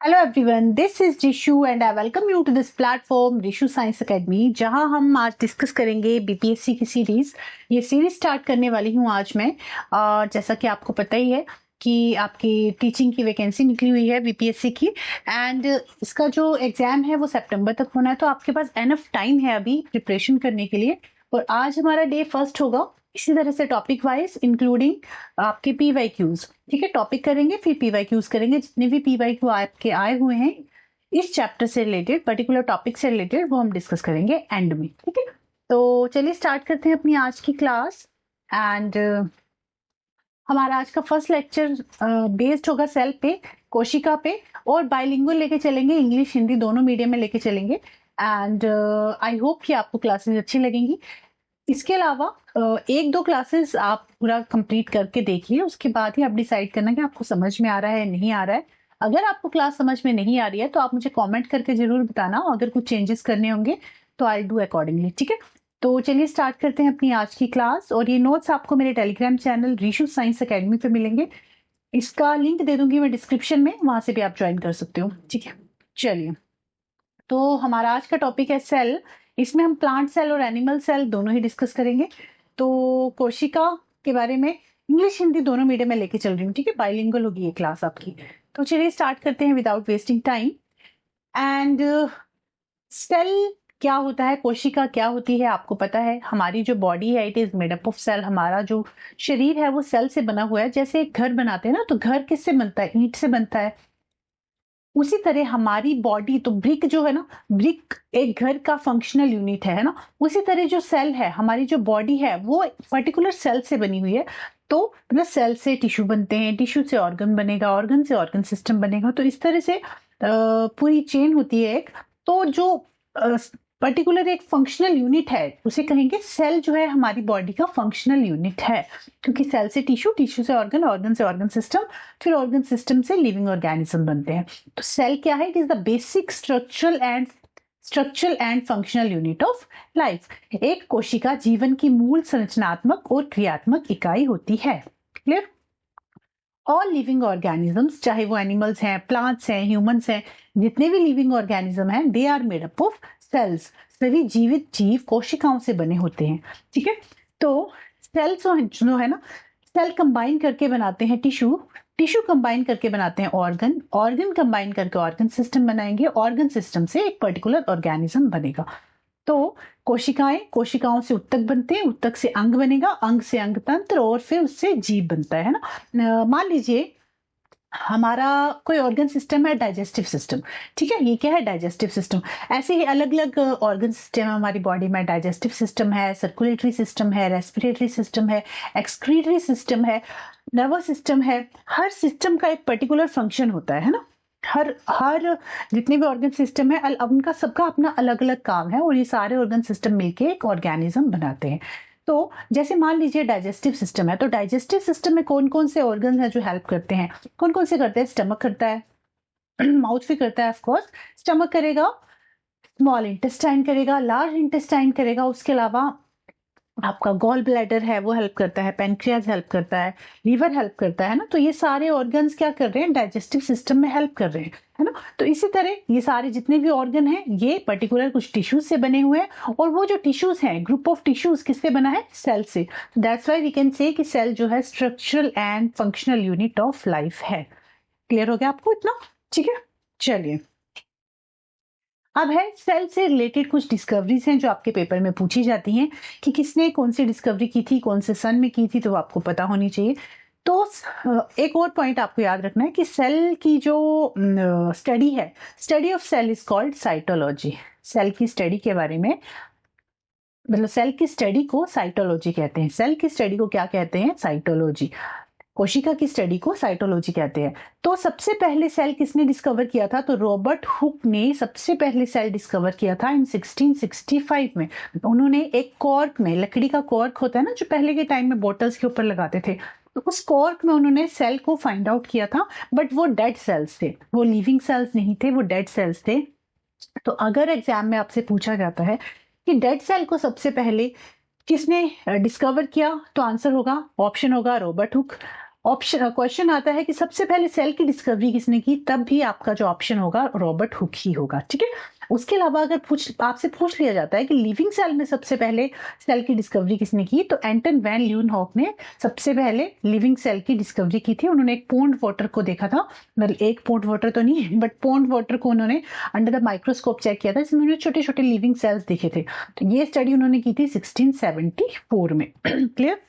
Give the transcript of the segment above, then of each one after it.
Hello everyone, this is Rishu and I welcome you to this platform Rishu science academy, जहां हम आज discuss करेंगे BPSC की सीरीज। ये सीरीज स्टार्ट करने वाली हूं आज मैं। और जैसा कि आपको पता ही है कि आपकी टीचिंग की वैकेंसी निकली हुई है बीपीएससी की, एंड इसका जो एग्जाम है वो सितंबर तक होना है। तो आपके पास एनफ टाइम है अभी प्रिपरेशन करने के लिए। और आज हमारा डे फर्स्ट होगा इसी तरह से टॉपिक वाइज इंक्लूडिंग आपके पीवाईक्यूज। ठीक है, टॉपिक करेंगे फिर पीवाईक्यूज करेंगे। जितने भी पीवाईक्यू आपके आए हुए हैं इस चैप्टर से रिलेटेड, पर्टिकुलर टॉपिक से रिलेटेड, वो हम डिस्कस करेंगे एंड में। ठीक है, तो चलिए स्टार्ट करते हैं अपनी आज की क्लास। एंड हमारा आज का फर्स्ट लेक्चर बेस्ड होगा सेल पे, कोशिका पे, और बाइलिंगुअल लेके चलेंगे, इंग्लिश हिंदी दोनों मीडियम में लेके चलेंगे। एंड आई होप कि आपको क्लासेस अच्छी लगेंगी। इसके अलावा एक दो क्लासेस आप पूरा कंप्लीट करके देखिए, उसके बाद ही आप डिसाइड करना कि आपको समझ में आ रहा है नहीं आ रहा है। अगर आपको क्लास समझ में नहीं आ रही है तो आप मुझे कमेंट करके जरूर बताना, अगर कुछ चेंजेस करने होंगे तो आई डू अकॉर्डिंगली। ठीक है, तो चलिए स्टार्ट करते हैं अपनी आज की क्लास। और ये नोट्स आपको मेरे Telegram channel Rishu science academy पे मिलेंगे। इसका लिंक दे दूंगी मैं डिस्क्रिप्शन में, वहां से भी आप ज्वाइन कर सकते हो। ठीक है, चलिए। तो हमारा आज का टॉपिक है सेल। इसमें हम प्लांट सेल और एनिमल सेल दोनों ही डिस्कस करेंगे। तो कोशिका के बारे में इंग्लिश हिंदी दोनों मीडियम में लेके चल रही हूँ। ठीक है, बाइलिंगुअल होगी ये क्लास आपकी। तो चलिए स्टार्ट करते हैं without wasting time. And cell क्या होता है, कोशिका क्या होती है, आपको पता है हमारी जो बॉडी है it is made up of cell. हमारा जो शरीर है वो सेल से बना हुआ है। जैसे एक घर बनाते हैं ना, तो घर किससे बनता है? ईंट से बनता है। उसी तरह हमारी बॉडी, तो ब्रिक जो है ना, ब्रिक एक घर का फंक्शनल यूनिट है ना। उसी तरह जो सेल है, हमारी जो बॉडी है वो पर्टिकुलर सेल से बनी हुई है। तो मतलब सेल से टिश्यू बनते हैं, टिश्यू से ऑर्गन बनेगा, ऑर्गन से ऑर्गन सिस्टम बनेगा। तो इस तरह से पूरी चेन होती है एक। तो जो पर्टिकुलर एक फंक्शनल यूनिट है उसे कहेंगे सेल। जो है हमारी बॉडी का फंक्शनल यूनिट है, क्योंकि सेल से टिश्यू, टिश्यू से ऑर्गन, ऑर्गन से ऑर्गन सिस्टम, फिर ऑर्गन सिस्टम से लिविंग ऑर्गेनिज्म बनते हैं। तो सेल क्या है? It is the basic structural and functional unit of life. एक कोशिका जीवन की मूल संरचनात्मक और क्रियात्मक इकाई होती है। क्लियर? ऑल लिविंग ऑर्गेनिजम्स, चाहे वो एनिमल्स हैं, प्लांट्स हैं, ह्यूमंस हैं, जितने भी लिविंग ऑर्गेनिज्म हैं, they are made up of cells. सभी जीवित जीव कोशिकाओं से बने होते हैं। ठीक है, तो सेल्स जो है ना, सेल कंबाइन करके बनाते हैं टिश्यू, टिश्यू कंबाइन करके बनाते हैं ऑर्गन, ऑर्गन कंबाइन करके ऑर्गन सिस्टम बनाएंगे, ऑर्गन सिस्टम से एक पर्टिकुलर ऑर्गेनिज्म बनेगा। तो कोशिकाएं, कोशिकाओं से उत्तक बनते हैं, उत्तक से अंग बनेगा, अंग से अंग तंत्र, और फिर उससे जीव बनता है ना। मान लीजिए हमारा कोई ऑर्गन सिस्टम है, डाइजेस्टिव सिस्टम। ठीक है, ये क्या है? Digestive system. ऐसे ही अलग अलग ऑर्गन सिस्टम है हमारी बॉडी में। डाइजेस्टिव सिस्टम है, सर्कुलेटरी सिस्टम है, रेस्पिरेटरी सिस्टम है, एक्सक्रीटरी सिस्टम है, नर्वस सिस्टम है। हर सिस्टम का एक पर्टिकुलर फंक्शन होता है ना। हर हर जितने भी ऑर्गन सिस्टम है अब उनका सबका अपना अलग अलग काम है, और ये सारे ऑर्गन सिस्टम मिलके एक ऑर्गेनिज्म बनाते हैं। तो जैसे मान लीजिए डाइजेस्टिव सिस्टम है, तो डाइजेस्टिव सिस्टम में कौन कौन से ऑर्गन है जो हेल्प करते हैं? कौन कौन से करते हैं? स्टमक करता है, माउथ भी करता है ऑफकोर्स। स्टमक करेगा, स्मॉल इंटेस्टाइन करेगा, लार्ज इंटेस्टाइन करेगा। उसके अलावा आपका गॉल ब्लैडर है वो हेल्प करता है, पेनक्रियाज हेल्प करता है, लीवर हेल्प करता है ना। तो ये सारे ऑर्गन्स क्या कर रहे हैं? डाइजेस्टिव सिस्टम में हेल्प कर रहे हैं, है ना। तो इसी तरह ये सारे जितने भी ऑर्गन हैं ये पर्टिकुलर कुछ टिश्यूज से बने हुए हैं, और वो जो टिश्यूज हैं, ग्रुप ऑफ टिश्यूज किससे बना है? सेल से। That's why we can say कि सेल जो है structural and functional unit of life है। क्लियर हो गया आपको इतना? ठीक है, चलिए। अब है सेल से रिलेटेड कुछ डिस्कवरीज हैं जो आपके पेपर में पूछी जाती हैं कि किसने कौन सी डिस्कवरी की थी, कौन से सन में की थी, तो वो आपको पता होनी चाहिए। तो एक और पॉइंट आपको याद रखना है कि सेल की जो स्टडी है, study of cell is called cytology. Cell की स्टडी के बारे में, मतलब सेल की स्टडी को साइटोलॉजी कहते हैं। सेल की स्टडी को क्या कहते हैं? साइटोलॉजी। कोशिका की स्टडी को साइटोलॉजी कहते हैं। तो सबसे पहले सेल किसने डिस्कवर किया था? तो रॉबर्ट हुक ने सबसे पहले सेल डिस्कवर किया था इन 1665 में। उन्होंने एक कॉर्क में, लकड़ी का कॉर्क होता है ना जो पहले के टाइम में बोटल्स के ऊपर लगाते थे, तो उस कॉर्क में उन्होंने सेल को फाइंड आउट किया था। बट वो डेड सेल्स थे, वो लिविंग सेल्स नहीं थे, वो डेड सेल्स थे। तो अगर एग्जाम में आपसे पूछा जाता है कि डेड सेल को सबसे पहले किसने डिस्कवर किया, तो आंसर होगा, ऑप्शन होगा रॉबर्ट हुक। ऑप्शन क्वेश्चन आता है कि सबसे पहले सेल की डिस्कवरी किसने की, तब भी आपका जो ऑप्शन होगा रॉबर्ट हुक ही होगा, ठीक है। उसके अलावा अगर आपसे पूछ लिया जाता है कि लिविंग सेल में सबसे पहले सेल की डिस्कवरी किसने की, तो एंटन वैन ल्यूनहॉक ने सबसे पहले लिविंग सेल की डिस्कवरी की थी। उन्होंने एक पोन्ड वाटर को देखा था, मतलब एक पोन्ड वाटर तो नहीं बट पोन्ड वाटर को उन्होंने अंडर द माइक्रोस्कोप चेक किया था, जिसमें उन्होंने छोटे छोटे लिविंग सेल्स देखे थे। तो ये स्टडी उन्होंने की थी 1674 में। क्लियर।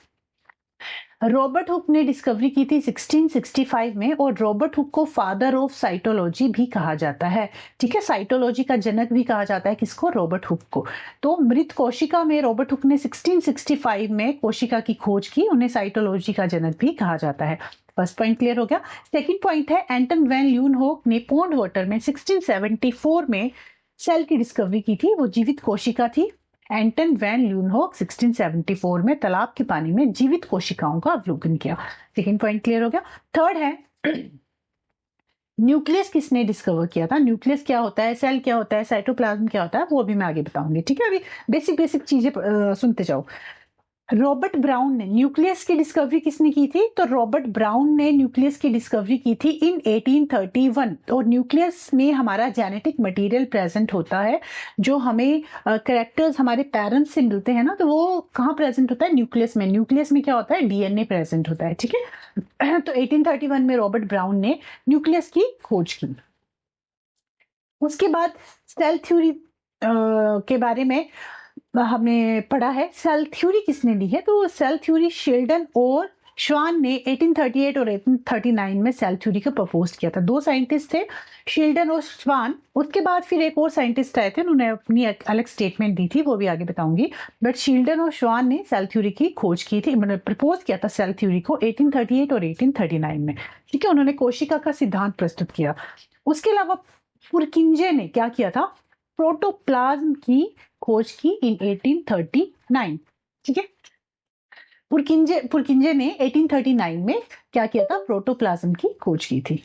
रॉबर्ट हुक ने डिस्कवरी की थी 1665 में, और रॉबर्ट हुक को फादर ऑफ साइटोलॉजी भी कहा जाता है, ठीक है। साइटोलॉजी का जनक भी कहा जाता है किसको, रॉबर्ट हुक को। तो मृत कोशिका में रॉबर्ट हुक ने 1665 में कोशिका की खोज की, उन्हें साइटोलॉजी का जनक भी कहा जाता है। फर्स्ट पॉइंट क्लियर हो गया। सेकंड पॉइंट है, एंटन वैन ल्यूनहॉक ने पोन्ड वाटर में 1674 में सेल की डिस्कवरी की थी, वो जीवित कोशिका थी। एंटन वैन ल्यूनहॉक 1674 में तालाब के पानी में जीवित कोशिकाओं का अवलोकन किया। सेकंड पॉइंट क्लियर हो गया। थर्ड है, न्यूक्लियस किसने डिस्कवर किया था। न्यूक्लियस क्या होता है, सेल क्या होता है, साइटोप्लाज्म क्या होता है, वो अभी मैं आगे बताऊंगी, ठीक है। अभी बेसिक बेसिक चीजें सुनते जाओ। रॉबर्ट ब्राउन ने न्यूक्लियस की डिस्कवरी किसने की थी, तो रॉबर्ट ब्राउन ने न्यूक्लियस की डिस्कवरी की थी इन 1831। और न्यूक्लियस में हमारा जेनेटिक मटेरियल प्रेजेंट होता है, जो हमें कैरेक्टर्स हमारे पेरेंट्स से मिलते हैं ना, तो वो कहाँ प्रेजेंट होता है, न्यूक्लियस में। न्यूक्लियस में क्या होता है, डीएनए प्रेजेंट होता है, ठीक है। तो 1831 में रॉबर्ट ब्राउन ने न्यूक्लियस की खोज की। उसके बाद सेल थ्योरी के बारे में हमने पढ़ा है। सेल थ्योरी किसने दी है, तो सेल थ्योरी शेल्डन और श्वान ने 1838 और 1839 में सेल थ्योरी को प्रपोज किया था। दो साइंटिस्ट थे, शेल्डन और श्वान। उसके बाद फिर एक और साइंटिस्ट आए थे, उन्होंने अपनी अलग स्टेटमेंट दी थी, वो भी आगे बताऊंगी। बट शेल्डन और श्वान ने सेल थ्योरी की खोज की थी, मतलब प्रपोज किया था सेल थ्योरी को 1838 और 1839 में, ठीक है। उन्होंने कोशिका का सिद्धांत प्रस्तुत किया। उसके अलावा पुरकिंजे ने क्या किया था, प्रोटोप्लाज्म की खोज की इन 1839, ठीक है। पुरकिंजे ने 1839 में क्या किया था, प्रोटोप्लाज्म की खोज की थी,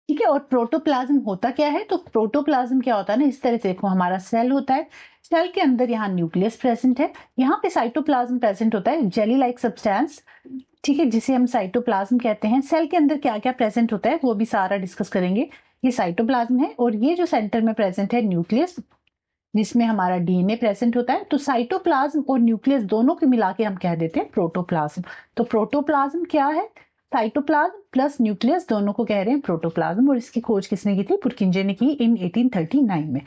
ठीक है। और प्रोटोप्लाज्म होता क्या है, तो प्रोटोप्लाज्म क्या होता है ना, इस तरह से देखो, हमारा सेल होता है, सेल के अंदर यहाँ न्यूक्लियस प्रेजेंट है, यहाँ पे साइटोप्लाज्म प्रेजेंट होता है, जेली लाइक सब्सटेंस, ठीक है, जिसे हम साइटोप्लाज्म कहते हैं। सेल के अंदर क्या क्या प्रेजेंट होता है वो भी सारा डिस्कस करेंगे। ये साइटोप्लाज्म है, और ये जो सेंटर में प्रेजेंट है न्यूक्लियस, जिसमें हमारा डीएनए प्रेजेंट होता है। तो साइटोप्लाज्म और न्यूक्लियस दोनों को मिला के हम कह देते हैं प्रोटोप्लाज्म। तो प्रोटोप्लाज्म क्या है, साइटोप्लाज्म प्लस न्यूक्लियस दोनों को कह रहे हैं प्रोटोप्लाज्म। और इसकी खोज किसने की थी, पुरकिंजे ने की इन 1839 में,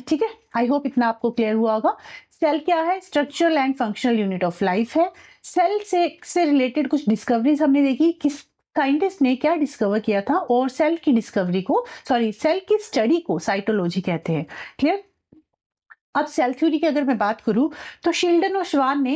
ठीक है। आई होप इतना आपको क्लियर हुआ होगा। सेल क्या है, structural and functional unit of life है। सेल से रिलेटेड कुछ डिस्कवरीज हमने देखी, किस साइंटिस्ट ने क्या डिस्कवर किया था, और सेल की डिस्कवरी को, सॉरी, सेल की स्टडी को साइटोलॉजी कहते हैं। क्लियर। अब सेल थ्योरी की अगर मैं बात करूं, तो शिल्डन और श्वान ने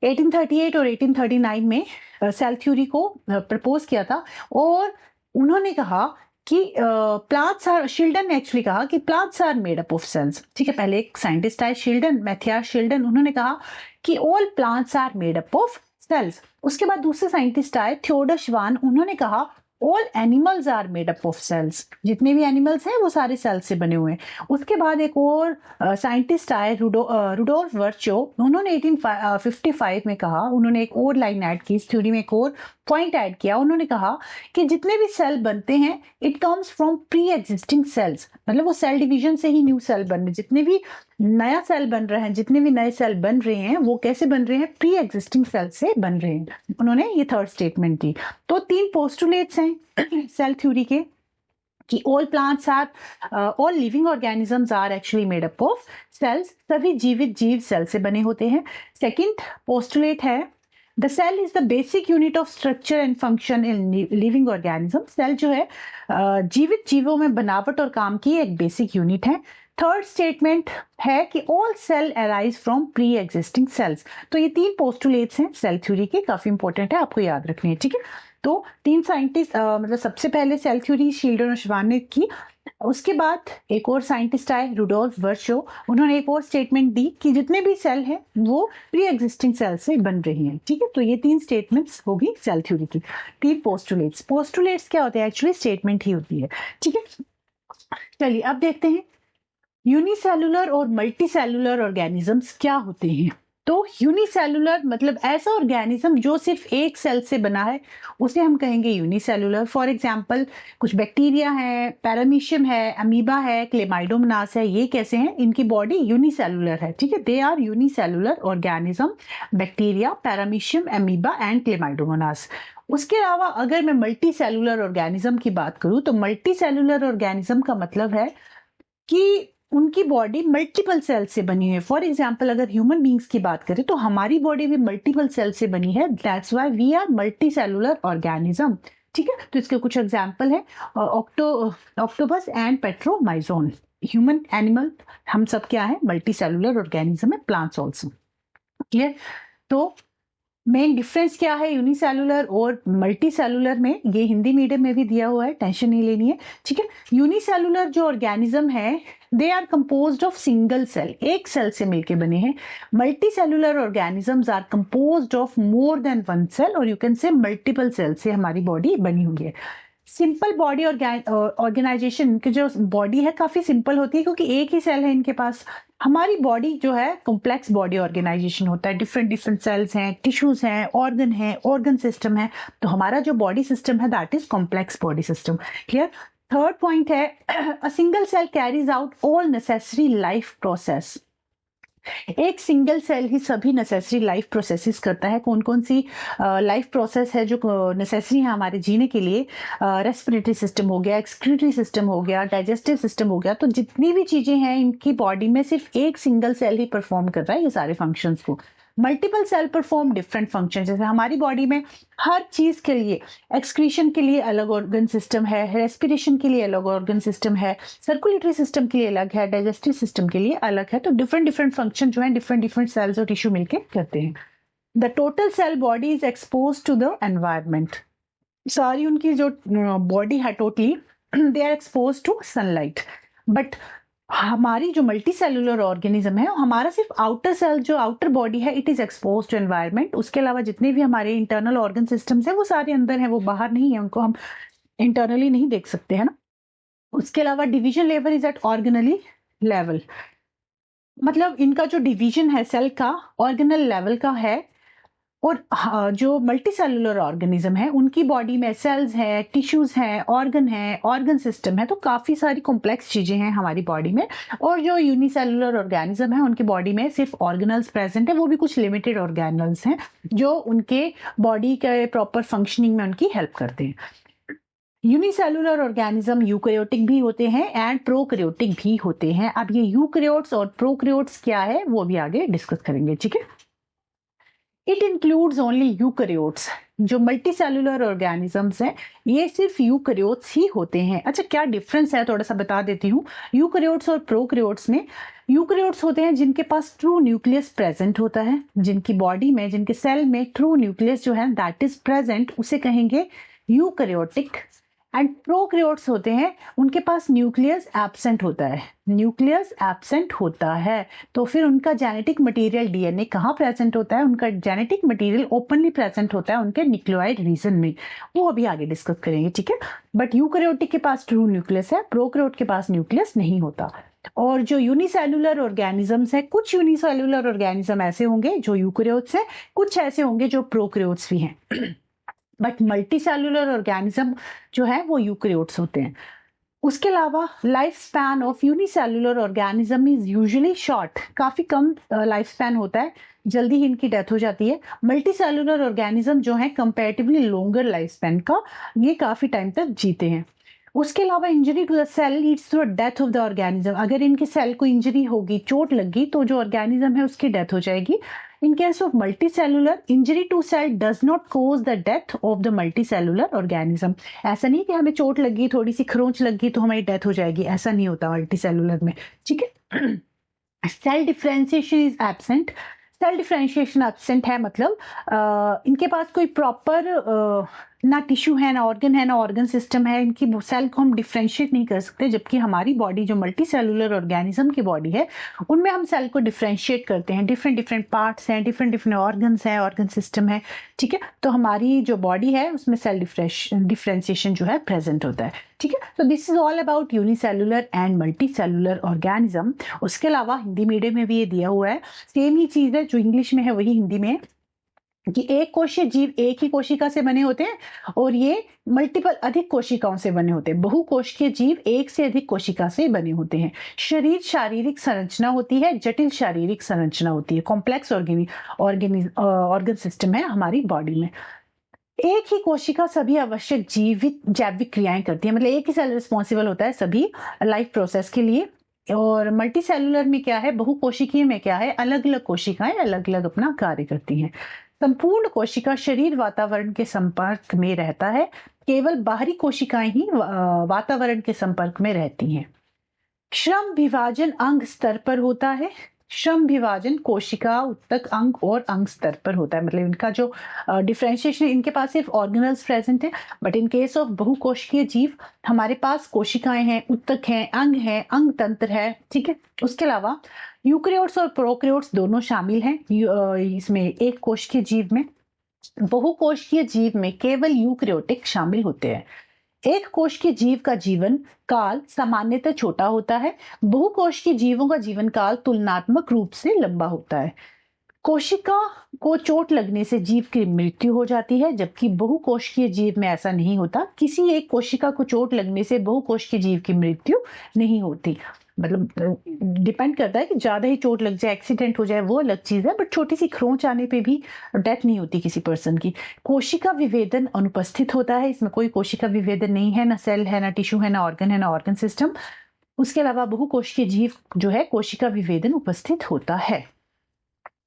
1838 और 1839 में सेल थ्योरी को प्रपोज किया था। और उन्होंने कहा कि प्लांट्स आर, शिल्डन ने एक्चुअली कहा कि plants are made up of cells, ठीक है। पहले एक साइंटिस्ट आए शिल्डन, मैथियास शिल्डन, उन्होंने कहा कि all plants are made up of cells. उसके बाद दूसरे साइंटिस्ट आए थियोडर श्वान, उन्होंने कहा all animals are made up of cells, जितने भी एनिमल्स हैं वो सारे सेल्स से बने हुए हैं। उसके बाद एक और साइंटिस्ट आए रुडोल्फ वर्चो, उन्होंने 1855 में कहा, उन्होंने एक और लाइन ऐड की इस थ्योरी में, एक और पॉइंट ऐड किया। उन्होंने कहा कि जितने भी सेल बनते हैं it comes from pre existing sales, मतलब वो सेल डिवीजन से ही न्यू सेल बन रहे, जितने भी नया सेल बन रहा है, जितने भी नए सेल बन रहे हैं वो कैसे बन रहे हैं, प्री एग्जिस्टिंग सेल से बन रहे हैं। उन्होंने ये थर्ड स्टेटमेंट दी। तो तीन पोस्टुलेट्स हैं सेल थ्योरी के, कि all plants are, all living organisms are actually made up of cells, सभी जीवित जीव सेल से बने होते हैं। सेकंड पोस्टुलेट है, the cell is the basic unit of structure and function in living organism. Cell जो है जीवित जीवों में बनावट और काम की एक बेसिक यूनिट है। थर्ड स्टेटमेंट है कि all cell arise from pre existing cells. तो ये तीन पोस्टुलेट्स हैं सेल थ्योरी के, काफी इंपॉर्टेंट है, आपको याद रखनी है, ठीक है। तो तीन साइंटिस्ट, मतलब सबसे पहले सेल थ्योरी शिल्डन और श्वान ने की। उसके बाद एक और साइंटिस्ट आए रुडोल्फ वर्चो, उन्होंने एक और स्टेटमेंट दी कि जितने भी सेल हैं वो प्री एग्जिस्टिंग सेल से बन रही हैं, ठीक है। तो ये तीन स्टेटमेंट्स होगी सेल थ्योरी की। तीन पोस्टुलेट्स, पोस्टुलेट्स क्या होते हैं, एक्चुअली स्टेटमेंट ही होती है, ठीक है। चलिए अब देखते हैं यूनिसेलुलर और मल्टीसेलुलर ऑर्गेनिजम्स क्या होते हैं। तो यूनिसेलुलर मतलब ऐसा ऑर्गेनिज्म जो सिर्फ एक सेल से बना है उसे हम कहेंगे यूनिसेलुलर। फॉर एग्जांपल कुछ बैक्टीरिया है, पैरामीशियम है, अमीबा है, क्लेमाइडोमोनास है, ये कैसे हैं, इनकी बॉडी यूनिसेलुलर है, ठीक है, they are unicellular organism, bacteria, paramecium, amoeba and chlamydomonas. उसके अलावा अगर मैं मल्टी सेलुलर ऑर्गेनिज्म की बात करूं तो मल्टी सेलुलर ऑर्गेनिज्म का मतलब है कि उनकी बॉडी मल्टीपल सेल से बनी है। फॉर एग्जाम्पल अगर ह्यूमन बींग्स की बात करें तो हमारी बॉडी भी मल्टीपल सेल से बनी है, that's why we are multi cellular organism, ठीक है। तो इसके कुछ एग्जाम्पल है octopus and petromyzon. Human, animal, हम सब क्या है, मल्टी सेलुलर ऑर्गेनिज्म है, प्लांट्स ऑल्सो, क्लियर। तो मेन डिफरेंस क्या है यूनिसेलुलर और मल्टी सेलुलर में, ये हिंदी मीडियम में भी दिया हुआ है, टेंशन नहीं लेनी है, ठीक है। यूनिसेलुलर जो ऑर्गेनिज्म है they are composed of single cell, एक सेल से मिलके बने हैं। Multi cellular organisms are composed of more than one cell, और you can say multiple cell से हमारी बॉडी बनी हुई है। सिंपल बॉडी ऑर्गेनाइजेशन की जो बॉडी है काफी सिंपल होती है क्योंकि एक ही सेल है इनके पास। हमारी बॉडी जो है कॉम्प्लेक्स बॉडी ऑर्गेनाइजेशन होता है, डिफरेंट डिफरेंट सेल्स हैं, टिश्यूज हैं, ऑर्गन है, ऑर्गन सिस्टम है, तो हमारा जो बॉडी सिस्टम है that is complex body system, clear. Third point है a single cell carries out all necessary life process. एक सिंगल सेल ही सभी नेसेसरी लाइफ प्रोसेसेस करता है। कौन कौन सी लाइफ प्रोसेस है जो नेसेसरी है हमारे जीने के लिए? रेस्पिरेटरी सिस्टम हो गया, एक्सक्रीटरी सिस्टम हो गया, डाइजेस्टिव सिस्टम हो गया। तो जितनी भी चीजें हैं इनकी बॉडी में सिर्फ एक सिंगल सेल ही परफॉर्म कर रहा है ये सारे फंक्शंस को। Multiple cell perform different function, जैसे हमारी बॉडी में हर चीज के लिए, एक्सक्रीशन के लिए अलग ऑर्गन सिस्टम है, रेस्पिरेशन के लिए अलग ऑर्गन सिस्टम है, सर्कुलेटरी सिस्टम के लिए अलग है, डाइजेस्टिव सिस्टम के लिए अलग है। तो डिफरेंट डिफरेंट फंक्शन जो है डिफरेंट डिफरेंट सेल्स और टिश्यू मिलकर करते हैं। The total cell body is expose to the environment. सारी उनकी जो बॉडी है totally they are expose to sunlight. But हमारी जो मल्टी सेलुलर ऑर्गेनिज्म है हमारा सिर्फ आउटर सेल जो आउटर बॉडी है it is expose to environment. उसके अलावा जितने भी हमारे इंटरनल ऑर्गन सिस्टम्स है वो सारे अंदर है, वो बाहर नहीं है, उनको हम इंटरनली नहीं देख सकते है ना। उसके अलावा division level is at organelle level, मतलब इनका जो डिवीजन है सेल का ऑर्गेनल लेवल का है। और जो मल्टी सेलुलर ऑर्गेनिज्म है उनकी बॉडी में सेल्स है, टिश्यूज हैं, ऑर्गन है, ऑर्गन सिस्टम है, तो काफी सारी कॉम्प्लेक्स चीजें हैं हमारी बॉडी में। और जो यूनिसेलुलर ऑर्गेनिज्म है उनकी बॉडी में सिर्फ ऑर्गेनल्स प्रेजेंट है, वो भी कुछ लिमिटेड ऑर्गेनल्स हैं जो उनके बॉडी के प्रॉपर फंक्शनिंग में उनकी हेल्प करते हैं। यूनिसेलुलर ऑर्गेनिज्म यूकैरियोटिक भी होते हैं एंड प्रोकैरियोटिक भी होते हैं। अब ये यूकैरियोट्स और प्रोकैरियोट्स क्या है वो भी आगे डिस्कस करेंगे, ठीक है। It includes only eukaryotes. जो मल्टी सेलुलर ऑर्गेनिजम्स हैं ये सिर्फ यूकैरियोट्स ही होते हैं। अच्छा क्या डिफरेंस है थोड़ा सा बता देती हूँ। यूकैरियोट्स और प्रोकैरियोट्स में, यूकैरियोट्स होते हैं जिनके पास ट्रू न्यूक्लियस प्रेजेंट होता है, जिनकी बॉडी में, जिनके सेल में ट्रू न्यूक्लियस जो है दैट इज प्रेजेंट, उसे कहेंगे यूकैरियोटिक। एंड प्रोकैरियोट्स होते हैं उनके पास न्यूक्लियस एब्सेंट होता है, न्यूक्लियस एब्सेंट होता है। तो फिर उनका जेनेटिक मटेरियल डीएनए कहाँ प्रेजेंट होता है? उनका जेनेटिक मटेरियल ओपनली प्रेजेंट होता है उनके न्यूक्लियोइड रीजन में, वो अभी आगे डिस्कस करेंगे, ठीक है। बट यूकैरियोटिक के पास ट्रू न्यूक्लियस है, प्रोकैरियोट के पास न्यूक्लियस नहीं होता। और जो यूनिसेलुलर ऑर्गेनिजम्स है, कुछ यूनिसेलुलर ऑर्गेनिज्म ऐसे होंगे जो यूकैरियोट्स है, कुछ ऐसे होंगे जो प्रोकैरियोट्स भी हैं। बट मल्टी सेलुलर ऑर्गेनिज्म जो है वो यूकैरियोट्स होते हैं। उसके अलावा life span of unicellular organism is usually short, काफी कम लाइफ स्पैन होता है, जल्दी ही इनकी डेथ हो जाती है। मल्टी सेलुलर ऑर्गेनिज्म जो है कंपैरेटिवली लॉन्गर लाइफ स्पैन का, ये काफी टाइम तक जीते हैं। उसके अलावा injury to the cell leads to death of the organism. अगर इनके सेल को इंजरी होगी, चोट लगी, तो जो ऑर्गेनिज्म है उसकी डेथ हो जाएगी। In case of multicellular, injury to cell does not cause the death of the multicellular organism. ऐसा नहीं कि हमें चोट लगी, थोड़ी सी खरोंच लगी तो हमारी डेथ हो जाएगी, ऐसा नहीं होता मल्टीसेलुलर में, ठीक है। Cell differentiation is absent. Cell differentiation absent है मतलब इनके पास कोई प्रॉपर ना टिश्यू है, ना ऑर्गन है, ना ऑर्गन सिस्टम है, इनकी सेल को हम डिफ्रेंशिएट नहीं कर सकते, जबकि हमारी बॉडी जो मल्टी सेलुलर ऑर्गेनिज्म की बॉडी है उनमें हम सेल को डिफ्रेंशिएट करते हैं, डिफरेंट डिफरेंट पार्ट्स हैं, डिफरेंट डिफरेंट ऑर्गन्स हैं, ऑर्गन सिस्टम है, ठीक है। तो हमारी जो बॉडी है उसमें सेल डिफ्रेंशिएशन जो है प्रेजेंट होता है, ठीक है। तो this is all about unicellular and multi cellular organism. उसके अलावा हिंदी मीडियम में भी ये दिया हुआ है, सेम ही चीज है, जो इंग्लिश में है वही हिंदी में है, कि एक कोशीय जीव एक ही कोशिका से बने होते हैं और ये मल्टीपल अधिक कोशिकाओं से बने होते हैं। बहुकोशिकीय जीव एक से अधिक कोशिका से बने होते हैं। शरीर शारीरिक संरचना होती है, जटिल शारीरिक संरचना होती है, कॉम्प्लेक्स ऑर्गन सिस्टम है हमारी बॉडी में। एक ही कोशिका सभी आवश्यक जीवित जैविक क्रियाएं करती है, मतलब एक ही सेल रिस्पॉन्सिबल होता है सभी लाइफ प्रोसेस के लिए। और मल्टी सेलुलर में क्या है, बहुकोशिकीय में क्या है, अलग अलग कोशिकाएं अलग अलग अपना कार्य करती हैं। संपूर्ण कोशिका शरीर वातावरण के संपर्क में रहता है, केवल बाहरी कोशिकाएं ही वातावरण के संपर्क में रहती हैं। श्रम विभाजन अंग स्तर पर होता है। श्रम विभाजन कोशिका, उत्तक, अंग और अंग स्तर पर होता है, मतलब इनका जो डिफरेंशिएशन, इनके पास सिर्फ ऑर्गेनल्स प्रेजेंट है, बट इन केस ऑफ बहुकोशिकीय जीव हमारे पास कोशिकाएं हैं, उत्तक हैं, अंग तंत्र है, ठीक है। उसके अलावा यूकेरियोट्स और प्रोकैरियोट्स दोनों शामिल हैं इसमें एक कोशिकीय जीव में। बहुकोशिकीय जीव में केवल यूकेरियोटिक शामिल होते हैं। एक कोश के जीव का जीवन काल सामान्यतः छोटा होता है, बहुकोश के जीवों का जीवन काल तुलनात्मक रूप से लंबा होता है। कोशिका को चोट लगने से जीव की मृत्यु हो जाती है, जबकि बहुकोशिकीय जीव में ऐसा नहीं होता। किसी एक कोशिका को चोट लगने से बहुकोशिकीय जीव की मृत्यु नहीं होती। मतलब डिपेंड करता है कि ज्यादा ही चोट लग जाए, एक्सीडेंट हो जाए, वो अलग चीज है, बट छोटी सी खरोंच आने पे भी डेथ नहीं होती किसी पर्सन की। कोशिका विभेदन अनुपस्थित होता है, इसमें कोई कोशिका विभेदन नहीं है, ना सेल है, ना टिश्यू है, ना ऑर्गन है, ना ऑर्गन सिस्टम। उसके अलावा बहुकोशिकीय जीव जो है कोशिका विभेदन उपस्थित होता है।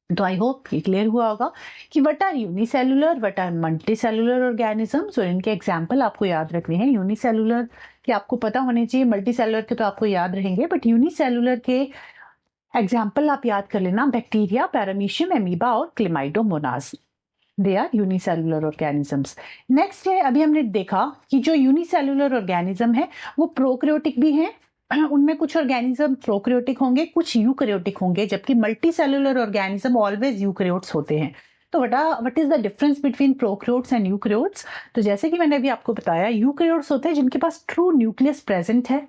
तो आई होप ये क्लियर हुआ होगा कि what are unicellular, what are multi cellular organisms, और इनके एग्जाम्पल आपको याद रखने हैं। यूनिसेलुलर के आपको पता होने चाहिए, मल्टी सेलुलर के तो आपको याद रहेंगे, बट यूनिसेलुलर के एग्जाम्पल आप याद कर लेना, बैक्टीरिया, पैरामीशियम, एमीबा और chlamydomonas, they are unicellular organisms. Next है, अभी हमने देखा कि जो यूनिसेलुलर ऑर्गेनिज्म है वो प्रोकैरियोटिक भी हैं, उनमें कुछ ऑर्गेनिज्म प्रोकैरियोटिक होंगे, कुछ यूकैरियोटिक होंगे, जबकि multi cellular organism always eukaryotes होते हैं। तो what is the difference between prokaryotes and eukaryotes? तो जैसे कि मैंने अभी आपको बताया, यूकैरियोट्स होते हैं जिनके पास ट्रू न्यूक्लियस प्रेजेंट है,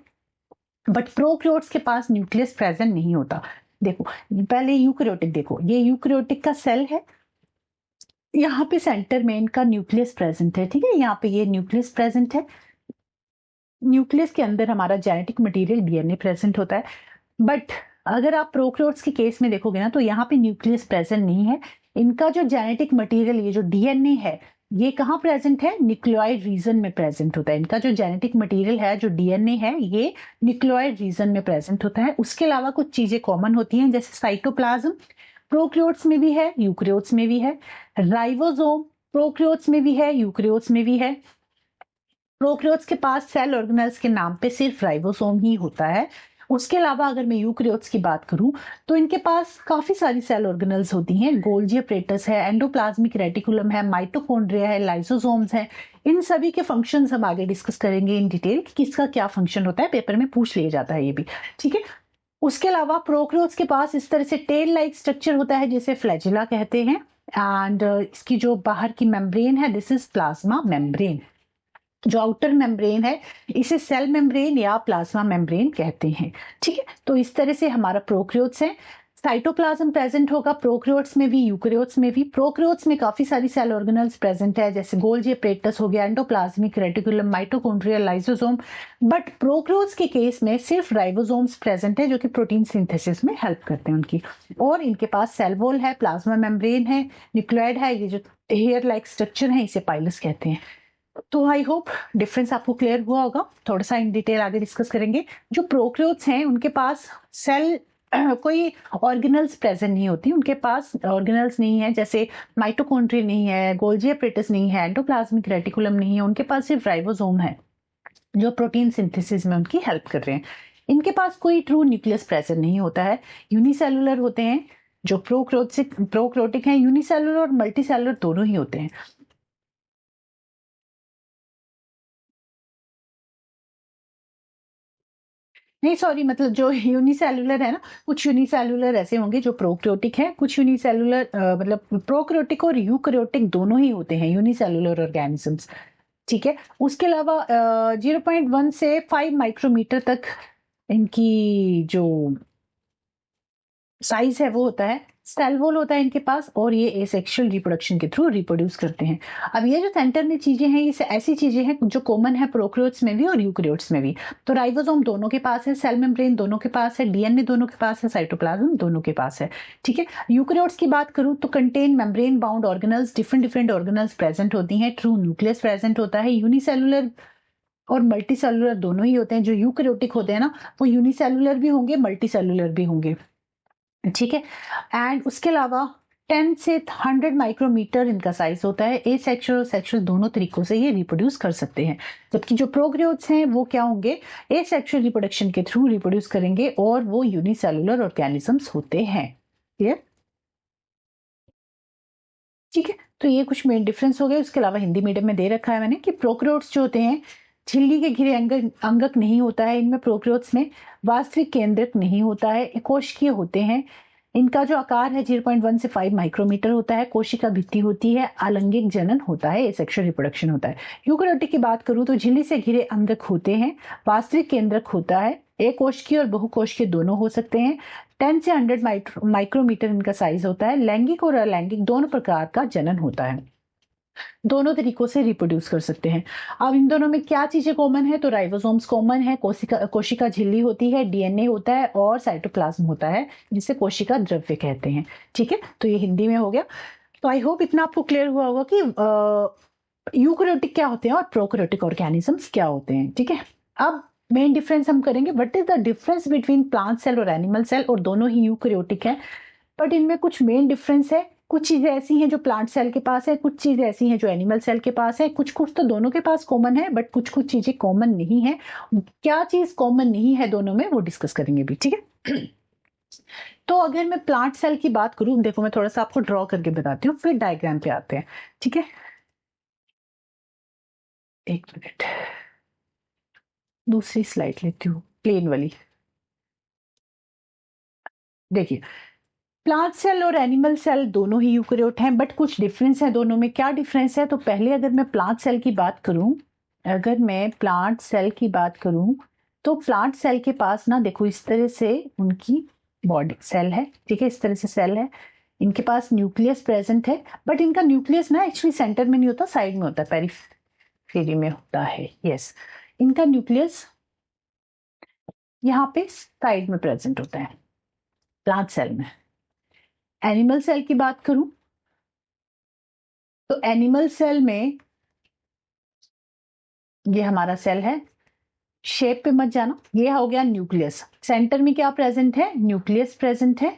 बट प्रोकैरियोट्स के पास न्यूक्लियस प्रेजेंट नहीं होता। देखो पहले यूकैरियोटिक देखो, ये यूकैरियोटिक का सेल है, यहाँ पे सेंटर में इनका न्यूक्लियस प्रेजेंट है, ठीक है, यहाँ पे ये न्यूक्लियस प्रेजेंट है। न्यूक्लियस के अंदर हमारा जेनेटिक मटेरियल डीएनए प्रेजेंट होता है, बट अगर आप प्रोकैरियोट्स के केस में देखोगे ना, तो यहाँ पे न्यूक्लियस प्रेजेंट नहीं है। इनका जो जेनेटिक मटेरियल, ये जो डीएनए है, ये कहाँ प्रेजेंट है? न्यूक्लियोइड रीजन में प्रेजेंट होता है। इनका जो जेनेटिक मटेरियल है, जो डीएनए है, ये न्यूक्लियोइड रीजन में प्रेजेंट होता है। उसके अलावा कुछ चीजें कॉमन होती हैं, जैसे साइटोप्लाज्म प्रोकैरियोट्स में भी है, यूकैरियोट्स में भी है। राइबोसोम प्रोकैरियोट्स में भी है, यूकैरियोट्स में भी है। प्रोकैरियोट्स के पास सेल ऑर्गेनेल्स के नाम पे सिर्फ राइबोसोम ही होता है। उसके अलावा अगर मैं यूकैरियोट्स की बात करूं, तो इनके पास काफी सारी सेल ऑर्गेनेल्स होती हैं। गोल्जी एपरेटस है, एंडोप्लाज्मिक रेटिकुलम है, माइटोकॉन्ड्रिया है, लाइसोसोम्स है। इन सभी के फंक्शंस हम आगे डिस्कस करेंगे इन डिटेल कि किसका क्या फंक्शन होता है, पेपर में पूछ लिया जाता है ये भी, ठीक है। उसके अलावा प्रोकैरियोट्स के पास इस तरह से टेल लाइक स्ट्रक्चर होता है, जिसे फ्लैजिला कहते हैं। एंड इसकी जो बाहर की मेम्ब्रेन है, दिस इज प्लाज्मा मेम्ब्रेन। जो आउटर मेम्ब्रेन है, इसे सेल मेम्ब्रेन या प्लाज्मा मेम्ब्रेन कहते हैं, ठीक है। तो इस तरह से हमारा प्रोकैरियोट्स है। साइटोप्लाज्म प्रेजेंट होगा प्रोकैरियोट्स में भी, यूकैरियोट्स में भी। प्रोकैरियोट्स में काफी सारी सेल ऑर्गेनल्स प्रेजेंट है, जैसे गोल्जी एपरेटस हो गया, endoplasmic reticulum, mitochondria, lysosome. But prokaryotes के केस में सिर्फ राइबोसोम्स प्रेजेंट है, जो कि प्रोटीन सिंथेसिस में हेल्प करते हैं उनकी। और इनके पास सेल वॉल है, प्लाज्मा मेम्ब्रेन है, न्यूक्लियोइड है, ये जो हेयर लाइक स्ट्रक्चर है, इसे पाइलस कहते हैं। तो आई होप डिफरेंस आपको क्लियर हुआ होगा। थोड़ा सा इन डिटेल आगे डिस्कस करेंगे। जो प्रोकैरियोट्स हैं उनके पास सेल कोई ऑर्गेनल्स प्रेजेंट नहीं होती, उनके पास ऑर्गेनल्स नहीं है, जैसे माइटोकॉन्ड्रिया नहीं है, गोल्जी एपरेटस नहीं है, एंडोप्लाज्मिक रेटिकुलम नहीं है। उनके पास सिर्फ राइबोसोम है, जो प्रोटीन सिंथेसिस में उनकी हेल्प कर रहे हैं। इनके पास कोई ट्रू न्यूक्लियस प्रेजेंट नहीं होता है। यूनिसेलुलर होते हैं जो प्रोकैरियोटिक हैं। यूनिसेलुलर और मल्टी सेलुलर दोनों ही होते हैं। नहीं सॉरी, मतलब जो यूनिसेलुलर है ना, कुछ यूनिसेलुलर ऐसे होंगे जो प्रोकैरियोटिक हैं, कुछ यूनिसेलुलर मतलब प्रोकैरियोटिक और यूकैरियोटिक दोनों ही होते हैं यूनिसेलुलर ऑर्गेनिजम्स। ठीक है, उसके अलावा 0.1 से 5 माइक्रोमीटर तक इनकी जो साइज है वो होता है। सेल वॉल होता है इनके पास, और ये एसेक्सुअल रिप्रोडक्शन के थ्रू रिप्रोड्यूस करते हैं। अब ये जो सेंटर में चीजें हैं, ये ऐसी चीजें हैं जो कॉमन है प्रोकैरियोट्स में भी और यूकैरियोट्स में भी। तो राइबोसोम दोनों के पास है, सेल मेम्ब्रेन दोनों के पास है, डीएनए दोनों के पास है, साइटोप्लाज्म दोनों के पास है। ठीक है, यूकैरियोट्स की बात करूं तो contain membrane bound organelles, different organelles present होती हैं, ट्रू न्यूक्लियस प्रेजेंट होता है। यूनिसेलुलर और मल्टी सेलुलर दोनों ही होते हैं। जो यूकैरियोटिक होते हैं ना, वो यूनिसेलुलर भी होंगे, मल्टी सेलुलर भी होंगे। ठीक है, एंड उसके अलावा 10 से 100 माइक्रोमीटर इनका साइज होता है। ए सेक्सुअल और सेक्सुअल दोनों तरीकों से ये रिप्रोड्यूस कर सकते हैं। जबकि जो प्रोकैरियोट्स हैं वो क्या होंगे, ए सेक्सुअल रिप्रोडक्शन के थ्रू रिप्रोड्यूस करेंगे, और वो यूनिसेलुलर ऑर्गेनिजम्स होते हैं। क्लियर? ठीक है, तो ये कुछ मेन डिफरेंस हो गए। उसके अलावा हिंदी मीडियम में दे रखा है मैंने कि प्रोकैरियोट्स जो होते हैं, झिल्ली के घिरे अंगक नहीं होता है इनमें। प्रोकैरियोट्स में वास्तविक केंद्रक नहीं होता है, कोशिकीय होते हैं। इनका जो आकार है 0.1 से 5 माइक्रोमीटर होता है। कोशिका भित्ति होती है, आलैंगिक जनन होता है, सेक्सुअल रिप्रोडक्शन होता है। यूकैरियोटिक की बात करूं तो झिल्ली से घिरे अंगक होते हैं, वास्तविक केंद्रक होता है, एक कोशिकीय और बहुकोशिकीय दोनों हो सकते हैं। 10 से 100 माइक्रोमीटर इनका साइज होता है। लैंगिक और अलैंगिक दोनों प्रकार का जनन होता है, दोनों तरीकों से रिप्रोड्यूस कर सकते हैं। अब इन दोनों में क्या चीजें कॉमन है, तो राइबोसोम्स कॉमन है, कोशिका झिल्ली होती है, डीएनए होता है, और साइटोप्लाज्म होता है जिसे कोशिका द्रव्य कहते हैं। ठीक है, तो ये हिंदी में हो गया। तो आई होप इतना आपको क्लियर हुआ होगा कि यूकैरियोटिक क्या होते हैं और प्रोकैरियोटिक ऑर्गेनिजम्स क्या होते हैं। ठीक है, अब मेन डिफरेंस हम करेंगे, what is the difference between plant cell और एनिमल सेल, और दोनों ही यूकैरियोटिक है, बट इनमें कुछ मेन डिफरेंस है। कुछ चीजें ऐसी हैं जो प्लांट सेल के पास है, कुछ चीजें ऐसी हैं जो एनिमल सेल के पास है, कुछ कुछ तो दोनों के पास कॉमन है, बट कुछ कुछ चीजें कॉमन नहीं है। क्या चीज कॉमन नहीं है दोनों में, वो डिस्कस करेंगे भी। ठीक है, तो अगर मैं प्लांट सेल की बात करूं, देखो मैं थोड़ा सा आपको ड्रॉ करके बताती हूँ, फिर डायग्राम पे आते हैं। ठीक है, एक मिनट, दूसरी स्लाइड लेती हूँ, प्लेन वाली। देखिए, प्लांट सेल और एनिमल सेल दोनों ही यूकैरियोट हैं, बट कुछ डिफरेंस है दोनों में। क्या डिफरेंस है, तो पहले अगर मैं प्लांट सेल की बात करूं, अगर मैं प्लांट सेल की बात करूं तो प्लांट सेल के पास ना, देखो इस तरह से उनकी बॉडी सेल है। ठीक है, इस तरह से सेल है, इनके पास न्यूक्लियस प्रेजेंट है, बट इनका न्यूक्लियस ना एक्चुअली सेंटर में नहीं होता, साइड में होता है, पेरिफेरी में होता है। यस, इनका न्यूक्लियस यहाँ पे साइड में प्रेजेंट होता है प्लांट सेल में। एनिमल सेल की बात करूं तो एनिमल सेल में ये हमारा सेल है, शेप पे मत जाना, ये हो गया न्यूक्लियस। सेंटर में क्या प्रेजेंट है, न्यूक्लियस प्रेजेंट है।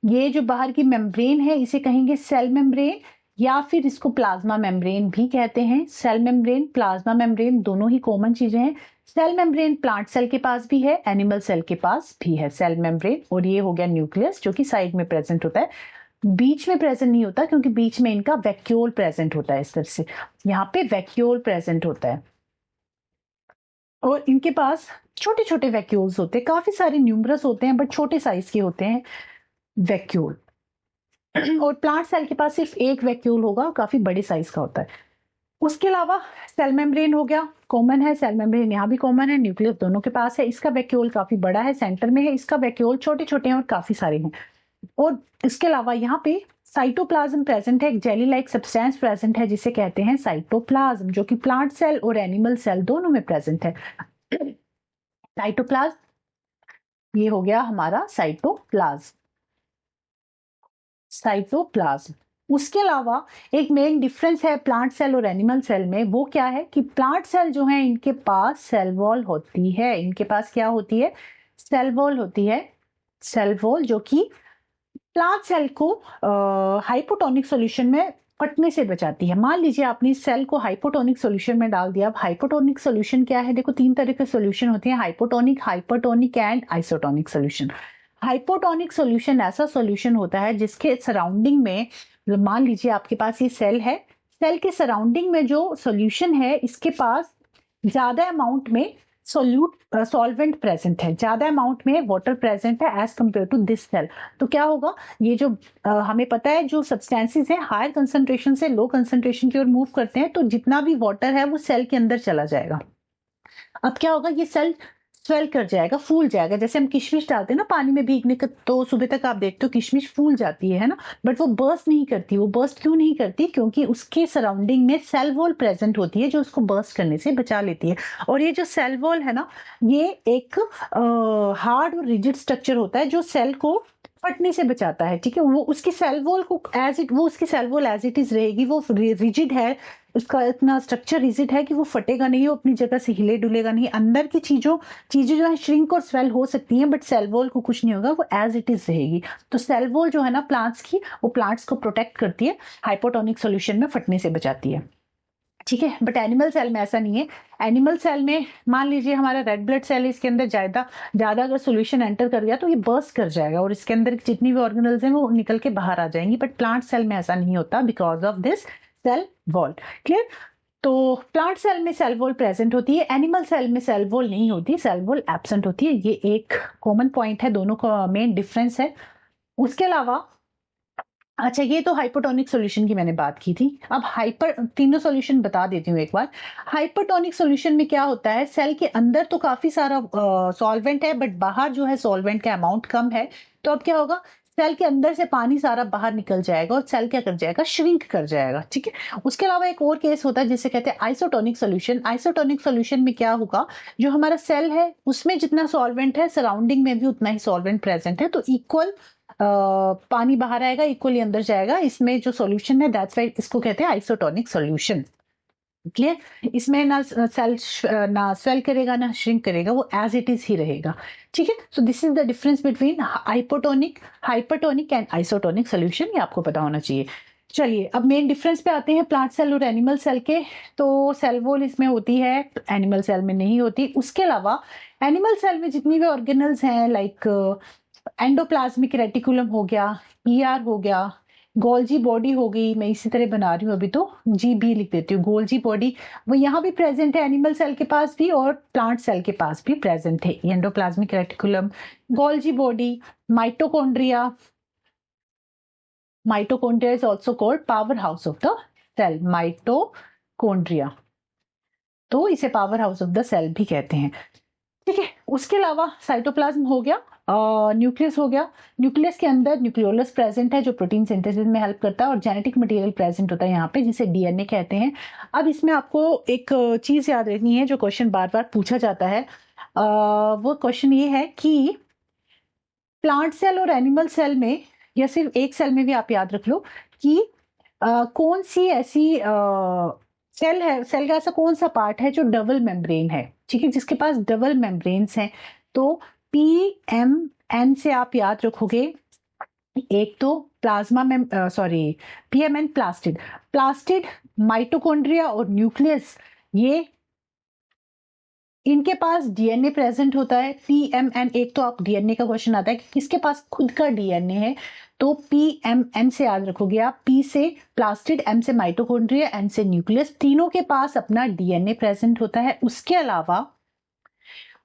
ये जो बाहर की मेम्ब्रेन है इसे कहेंगे सेल मेम्ब्रेन, या फिर इसको प्लाज्मा मेम्ब्रेन भी कहते हैं। सेल मेम्ब्रेन, प्लाज्मा मेम्ब्रेन दोनों ही कॉमन चीजें हैं। सेल मेम्ब्रेन प्लांट सेल के पास भी है, एनिमल सेल के पास भी है सेल मेम्ब्रेन। और ये हो गया न्यूक्लियस जो कि साइड में प्रेजेंट होता है, बीच में प्रेजेंट नहीं होता, क्योंकि बीच में इनका वैक्यूल प्रेजेंट होता है। इस तरह से यहाँ पे वैक्यूल प्रेजेंट होता है, और इनके पास छोटे छोटे वैक्यूल्स होते हैं, काफी सारे न्यूमरस होते हैं, बट छोटे साइज के होते हैं वैक्यूल। और प्लांट सेल के पास सिर्फ एक वैक्यूल होगा, काफी बड़े साइज का होता है। उसके अलावा सेल मेम्ब्रेन हो गया, कॉमन है, सेल मेम्ब्रेन यहाँ भी कॉमन है, न्यूक्लियस दोनों के पास है। इसका वैक्यूल काफी बड़ा है, सेंटर में है, इसका वैक्यूल छोटे छोटे हैं और काफी सारे हैं। और इसके अलावा यहाँ पे साइटोप्लाज्म प्रेजेंट है, एक जेली लाइक सब्सटेंस प्रेजेंट है जिसे कहते हैं साइटोप्लाज्म, जो कि प्लांट सेल और एनिमल सेल दोनों में प्रेजेंट है। साइटोप्लाज्म, ये हो गया हमारा साइटोप्लाज्म। साइटोप्लाज्म, उसके अलावा एक मेन डिफरेंस है प्लांट सेल और एनिमल सेल में, वो क्या है कि प्लांट सेल जो है इनके पास सेल वॉल होती है। इनके पास क्या होती है, सेल वॉल होती है। सेल वॉल जो कि प्लांट सेल को हाइपोटोनिक सॉल्यूशन में फटने से बचाती है। मान लीजिए आपने सेल को हाइपोटोनिक सॉल्यूशन में डाल दिया। अब हाइपोटोनिक सॉल्यूशन क्या है, देखो 3 तरह के सॉल्यूशन होते हैं, hypotonic, hypertonic and isotonic solution. Hypotonic solution ऐसा सॉल्यूशन होता है जिसके सराउंडिंग में, मान लीजिए आपके पास ये सेल है, सेल के सराउंडिंग में जो सॉल्यूशन है इसके पास ज्यादा अमाउंट में सॉल्वेंट प्रेजेंट है, ज्यादा अमाउंट में वाटर प्रेजेंट है as compare to this cell, तो क्या होगा, ये जो हमें पता है जो सब्सटेंसेस हैं हायर कंसंट्रेशन से लो कंसंट्रेशन की ओर मूव करते हैं, तो जितना भी वाटर है वो सेल के अंदर चला जाएगा। अब क्या होगा, ये सेल स्वेल कर जाएगा, फूल जाएगा, जैसे हम किशमिश डालते हैं ना पानी में भीगने का, तो सुबह तक आप देखते हो किशमिश फूल जाती है ना, बट वो बर्स्ट नहीं करती। वो बर्स्ट क्यों नहीं करती, क्योंकि उसके सराउंडिंग में सेल वॉल प्रेजेंट होती है जो उसको बर्स्ट करने से बचा लेती है। और ये जो सेल वॉल है ना, ये एक हार्ड और रिजिड स्ट्रक्चर होता है जो सेल को फटने से बचाता है, ठीक है। वो उसकी सेल वॉल को एज इट, वो उसकी cell wall as it is रहेगी, वो रिजिड है, उसका इतना स्ट्रक्चर रिजिड है कि वो फटेगा नहीं, वो अपनी जगह से हिले डुलेगा नहीं। अंदर की चीजें जो है श्रिंक और स्वेल हो सकती हैं, बट सेल वॉल को कुछ नहीं होगा, वो एज इट इज रहेगी। तो सेल वॉल जो है ना प्लांट्स की, वो प्लांट्स को प्रोटेक्ट करती है, हाइपोटोनिक सोल्यूशन में फटने से बचाती है, ठीक है। बट एनिमल सेल में ऐसा नहीं है। एनिमल सेल में मान लीजिए हमारा रेड ब्लड सेल है, इसके अंदर ज्यादा अगर सोल्यूशन एंटर कर गया तो ये बर्स्ट कर जाएगा और इसके अंदर जितनी भी ऑर्गेनल्स हैं वो निकल के बाहर आ जाएंगी। बट प्लांट सेल में ऐसा नहीं होता because of this cell wall. Clear. तो प्लांट सेल में सेल वॉल प्रेजेंट होती है, एनिमल सेल में सेल वॉल नहीं होती, सेल वॉल एब्सेंट होती है। ये एक कॉमन पॉइंट है, दोनों का मेन डिफरेंस है। उसके अलावा अच्छा, ये तो हाइपोटोनिक सॉल्यूशन की मैंने बात की थी। अब तीनों सॉल्यूशन बता देती हूँ एक बार। हाइपोटोनिक सॉल्यूशन में क्या होता है, सेल के अंदर तो काफी सारा सॉल्वेंट है, बट बाहर जो है सॉल्वेंट का अमाउंट कम है। तो अब क्या होगा, सेल के अंदर से पानी सारा बाहर निकल जाएगा और सेल क्या कर जाएगा, श्रिंक कर जाएगा, ठीक है। उसके अलावा एक और केस होता है जिसे कहते हैं आइसोटोनिक सॉल्यूशन। आइसोटोनिक सॉल्यूशन में क्या होगा, जो हमारा सेल है उसमें जितना सॉल्वेंट है सराउंडिंग में भी उतना ही सॉल्वेंट प्रेजेंट है, तो इक्वल पानी बाहर आएगा, इक्वली अंदर जाएगा। इसमें जो सॉल्यूशन है दैट्स व्हाई इसको कहते हैं आइसोटोनिक सॉल्यूशन। क्लियर। इसमें ना सेल ना स्वेल करेगा ना श्रिंक करेगा, वो एज इट इज ही रहेगा, ठीक है। So this is the difference between hypotonic and isotonic solution, ये आपको पता होना चाहिए। चलिए अब मेन डिफरेंस पे आते हैं प्लांट सेल और एनिमल सेल के। तो सेल वॉल इसमें होती है, एनिमल सेल में नहीं होती। उसके अलावा एनिमल सेल में जितनी भी ऑर्गेनल्स हैं, लाइक एंडोप्लाज्मिक रेटिकुलम हो गया, ईआर हो गया, गोल्जी बॉडी हो गई, मैं इसी तरह बना रही हूँ अभी तो जी बी लिख देती हूँ, गोल्जी बॉडी, वो यहाँ भी प्रेजेंट है एनिमल सेल के पास भी और प्लांट सेल के पास भी प्रेजेंट है। Endoplasmic reticulum, Golgi body, mitochondria. Mitochondria is also called power house of the cell, mitochondria, तो इसे power house of the cell भी कहते हैं, ठीक है। उसके अलावा साइटोप्लाज्म हो गया, न्यूक्लियस हो गया। न्यूक्लियस के अंदर न्यूक्लियोलस प्रेजेंट है जो प्रोटीन सिंथेसिस में हेल्प करता है और जेनेटिक मटेरियल प्रेजेंट होता है यहाँ पे जिसे डीएनए कहते हैं। अब इसमें आपको एक चीज याद रखनी है जो क्वेश्चन बार बार पूछा जाता है, वो क्वेश्चन ये है कि प्लांट सेल और एनिमल सेल में या सिर्फ एक सेल में भी आप याद रख लो कि कौन सी ऐसी सेल है, सेल का ऐसा कौन सा पार्ट है जो डबल मेम्ब्रेन है, ठीक है, जिसके पास डबल मेम्ब्रेन्स हैं। तो पीएमएन से आप याद रखोगे, एक तो प्लाज्मा में पीएमएन प्लास्टिड, माइटोकॉन्ड्रिया और न्यूक्लियस, ये इनके पास डीएनए प्रेजेंट होता है। पीएमएन, एक तो आप डीएनए का क्वेश्चन आता है कि किसके पास खुद का डीएनए है, तो पीएमएन से याद रखोगे आप, पी से प्लास्टिड, एम से माइटोकॉन्ड्रिया, एन से न्यूक्लियस, तीनों के पास अपना डीएनए प्रेजेंट होता है।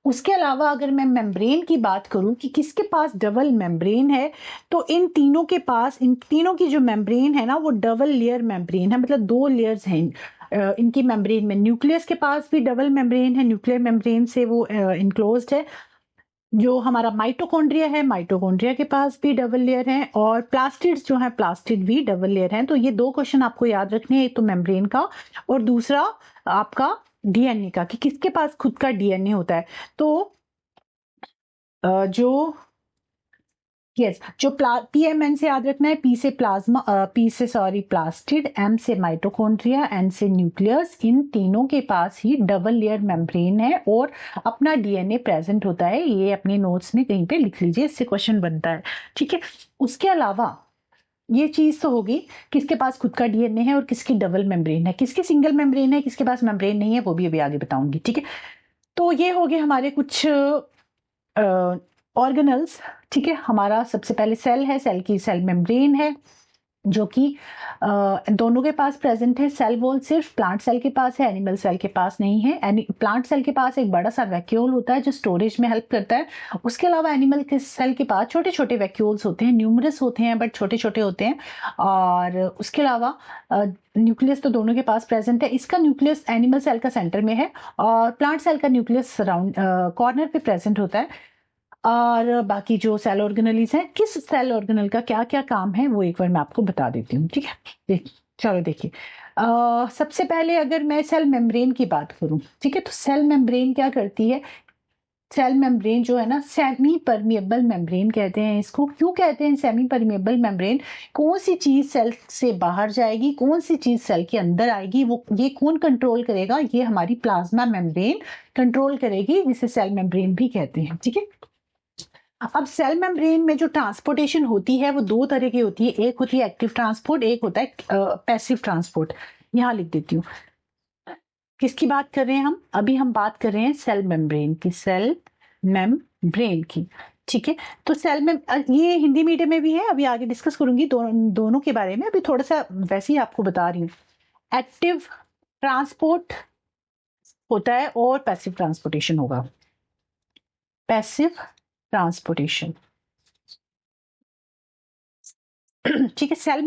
उसके अलावा अगर मैं मेम्ब्रेन की बात करूं कि किसके पास डबल मेम्ब्रेन है, तो इन तीनों की जो मेम्ब्रेन है ना वो डबल लेयर मेम्ब्रेन है, मतलब 2 लेयर्स हैं इनकी मेम्ब्रेन में। न्यूक्लियस के पास भी डबल मेम्ब्रेन है, न्यूक्लियर मेम्ब्रेन से वो इनक्लोज्ड है। जो हमारा माइटोकॉन्ड्रिया है, माइटोकॉन्ड्रिया के पास भी डबल लेयर है, और प्लास्टिड्स जो है, प्लास्टिड भी डबल लेयर हैं। तो ये 2 क्वेश्चन आपको याद रखने हैं, एक तो मेम्ब्रेन का और दूसरा आपका डीएनए का, कि किसके पास खुद का डीएनए होता है। तो जो पीएमएन से याद रखना है, पी से प्लास्टिड, एम से माइटोकॉन्ड्रिया, एन से न्यूक्लियस, इन तीनों के पास ही डबल लेयर मेम्ब्रेन है और अपना डीएनए प्रेजेंट होता है। ये अपने नोट्स में कहीं पे लिख लीजिए, इससे क्वेश्चन बनता है, ठीक है। उसके अलावा ये चीज तो होगी किसके पास खुद का डीएनए है और किसकी डबल मेम्ब्रेन है, किसकी सिंगल मेम्ब्रेन है, किसके पास मेम्ब्रेन नहीं है, वो भी अभी आगे बताऊंगी, ठीक है। तो ये हो गए हमारे कुछ ऑर्गेनल्स, ठीक है। हमारा सबसे पहले सेल है, सेल की सेल मेम्ब्रेन है, जो कि दोनों के पास प्रेजेंट है। सेल वॉल सिर्फ प्लांट सेल के पास है, एनिमल सेल के पास नहीं है। प्लांट सेल के पास एक बड़ा सा वैक्यूल होता है जो स्टोरेज में हेल्प करता है। उसके अलावा एनिमल के सेल के पास छोटे छोटे वैक्यूल्स होते हैं, न्यूमरस होते हैं बट छोटे छोटे होते हैं। और उसके अलावा न्यूक्लियस तो दोनों के पास प्रेजेंट है। इसका न्यूक्लियस एनिमल सेल का सेंटर में है और प्लांट सेल का न्यूक्लियस सराउंड कॉर्नर पे प्रेजेंट होता है। और बाकी जो सेल ऑर्गेनलीज हैं, किस सेल ऑर्गेनल का क्या क्या काम है वो एक बार मैं आपको बता देती हूँ, ठीक है। चलो देखिए, सबसे पहले अगर मैं सेल मेम्ब्रेन की बात करूं, ठीक है, तो सेल मेम्ब्रेन क्या करती है। सेल मेम्ब्रेन जो है ना, सेमी परमिएबल मेम्ब्रेन कहते हैं इसको। क्यों कहते हैं सेमी परमिएबल मेम्ब्रेन? कौन सी चीज सेल से बाहर जाएगी, कौन सी चीज सेल के अंदर आएगी, वो ये कौन कंट्रोल करेगा? ये हमारी प्लाज्मा मेम्ब्रेन कंट्रोल करेगी, जिसे सेल मेम्ब्रेन भी कहते हैं, ठीक है। अब सेल मेम्ब्रेन में जो ट्रांसपोर्टेशन होती है वो दो तरह की होती है। एक होती है एक्टिव ट्रांसपोर्ट, एक होता है पैसिव ट्रांसपोर्ट। यहां लिख देती हूँ। किसकी बात कर रहे हैं हम? अभी हम बात कर रहे हैं सेल मेम्ब्रेन की, सेल मेम्ब्रेन की, ठीक है। तो सेल में ये हिंदी मीडियम में भी है, अभी आगे डिस्कस करूंगी दोनों के बारे में। अभी थोड़ा सा वैसे ही आपको बता रही हूँ। एक्टिव ट्रांसपोर्ट होता है और पैसिव ट्रांसपोर्टेशन होगा। पैसिव ट्रांसपोर्टेशन, ठीक है। सेल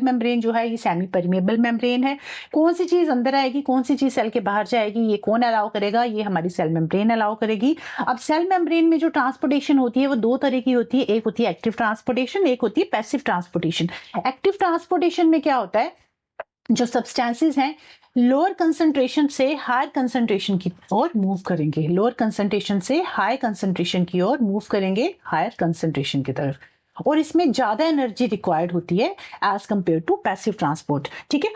मेम्ब्रेन जो है ये सेमी परमिएबल मेम्ब्रेन है। कौन सी चीज अंदर आएगी, कौन सी चीज सेल के बाहर जाएगी, ये कौन अलाउ करेगा? ये हमारी सेल मेम्ब्रेन अलाउ करेगी। अब सेल मेम्ब्रेन में जो ट्रांसपोर्टेशन होती है वो दो तरह की होती है। एक होती है एक्टिव ट्रांसपोर्टेशन, एक होती है पैसिव ट्रांसपोर्टेशन। एक्टिव ट्रांसपोर्टेशन में क्या होता है, जो सब्सटेंसेस हैं लोअर कंसंट्रेशन से हायर कंसंट्रेशन की ओर मूव करेंगे, लोअर कंसंट्रेशन से हाई कंसंट्रेशन की ओर मूव करेंगे, हायर कंसंट्रेशन की तरफ। और इसमें ज्यादा एनर्जी रिक्वायर्ड होती है as compare to passive transport, ठीक है।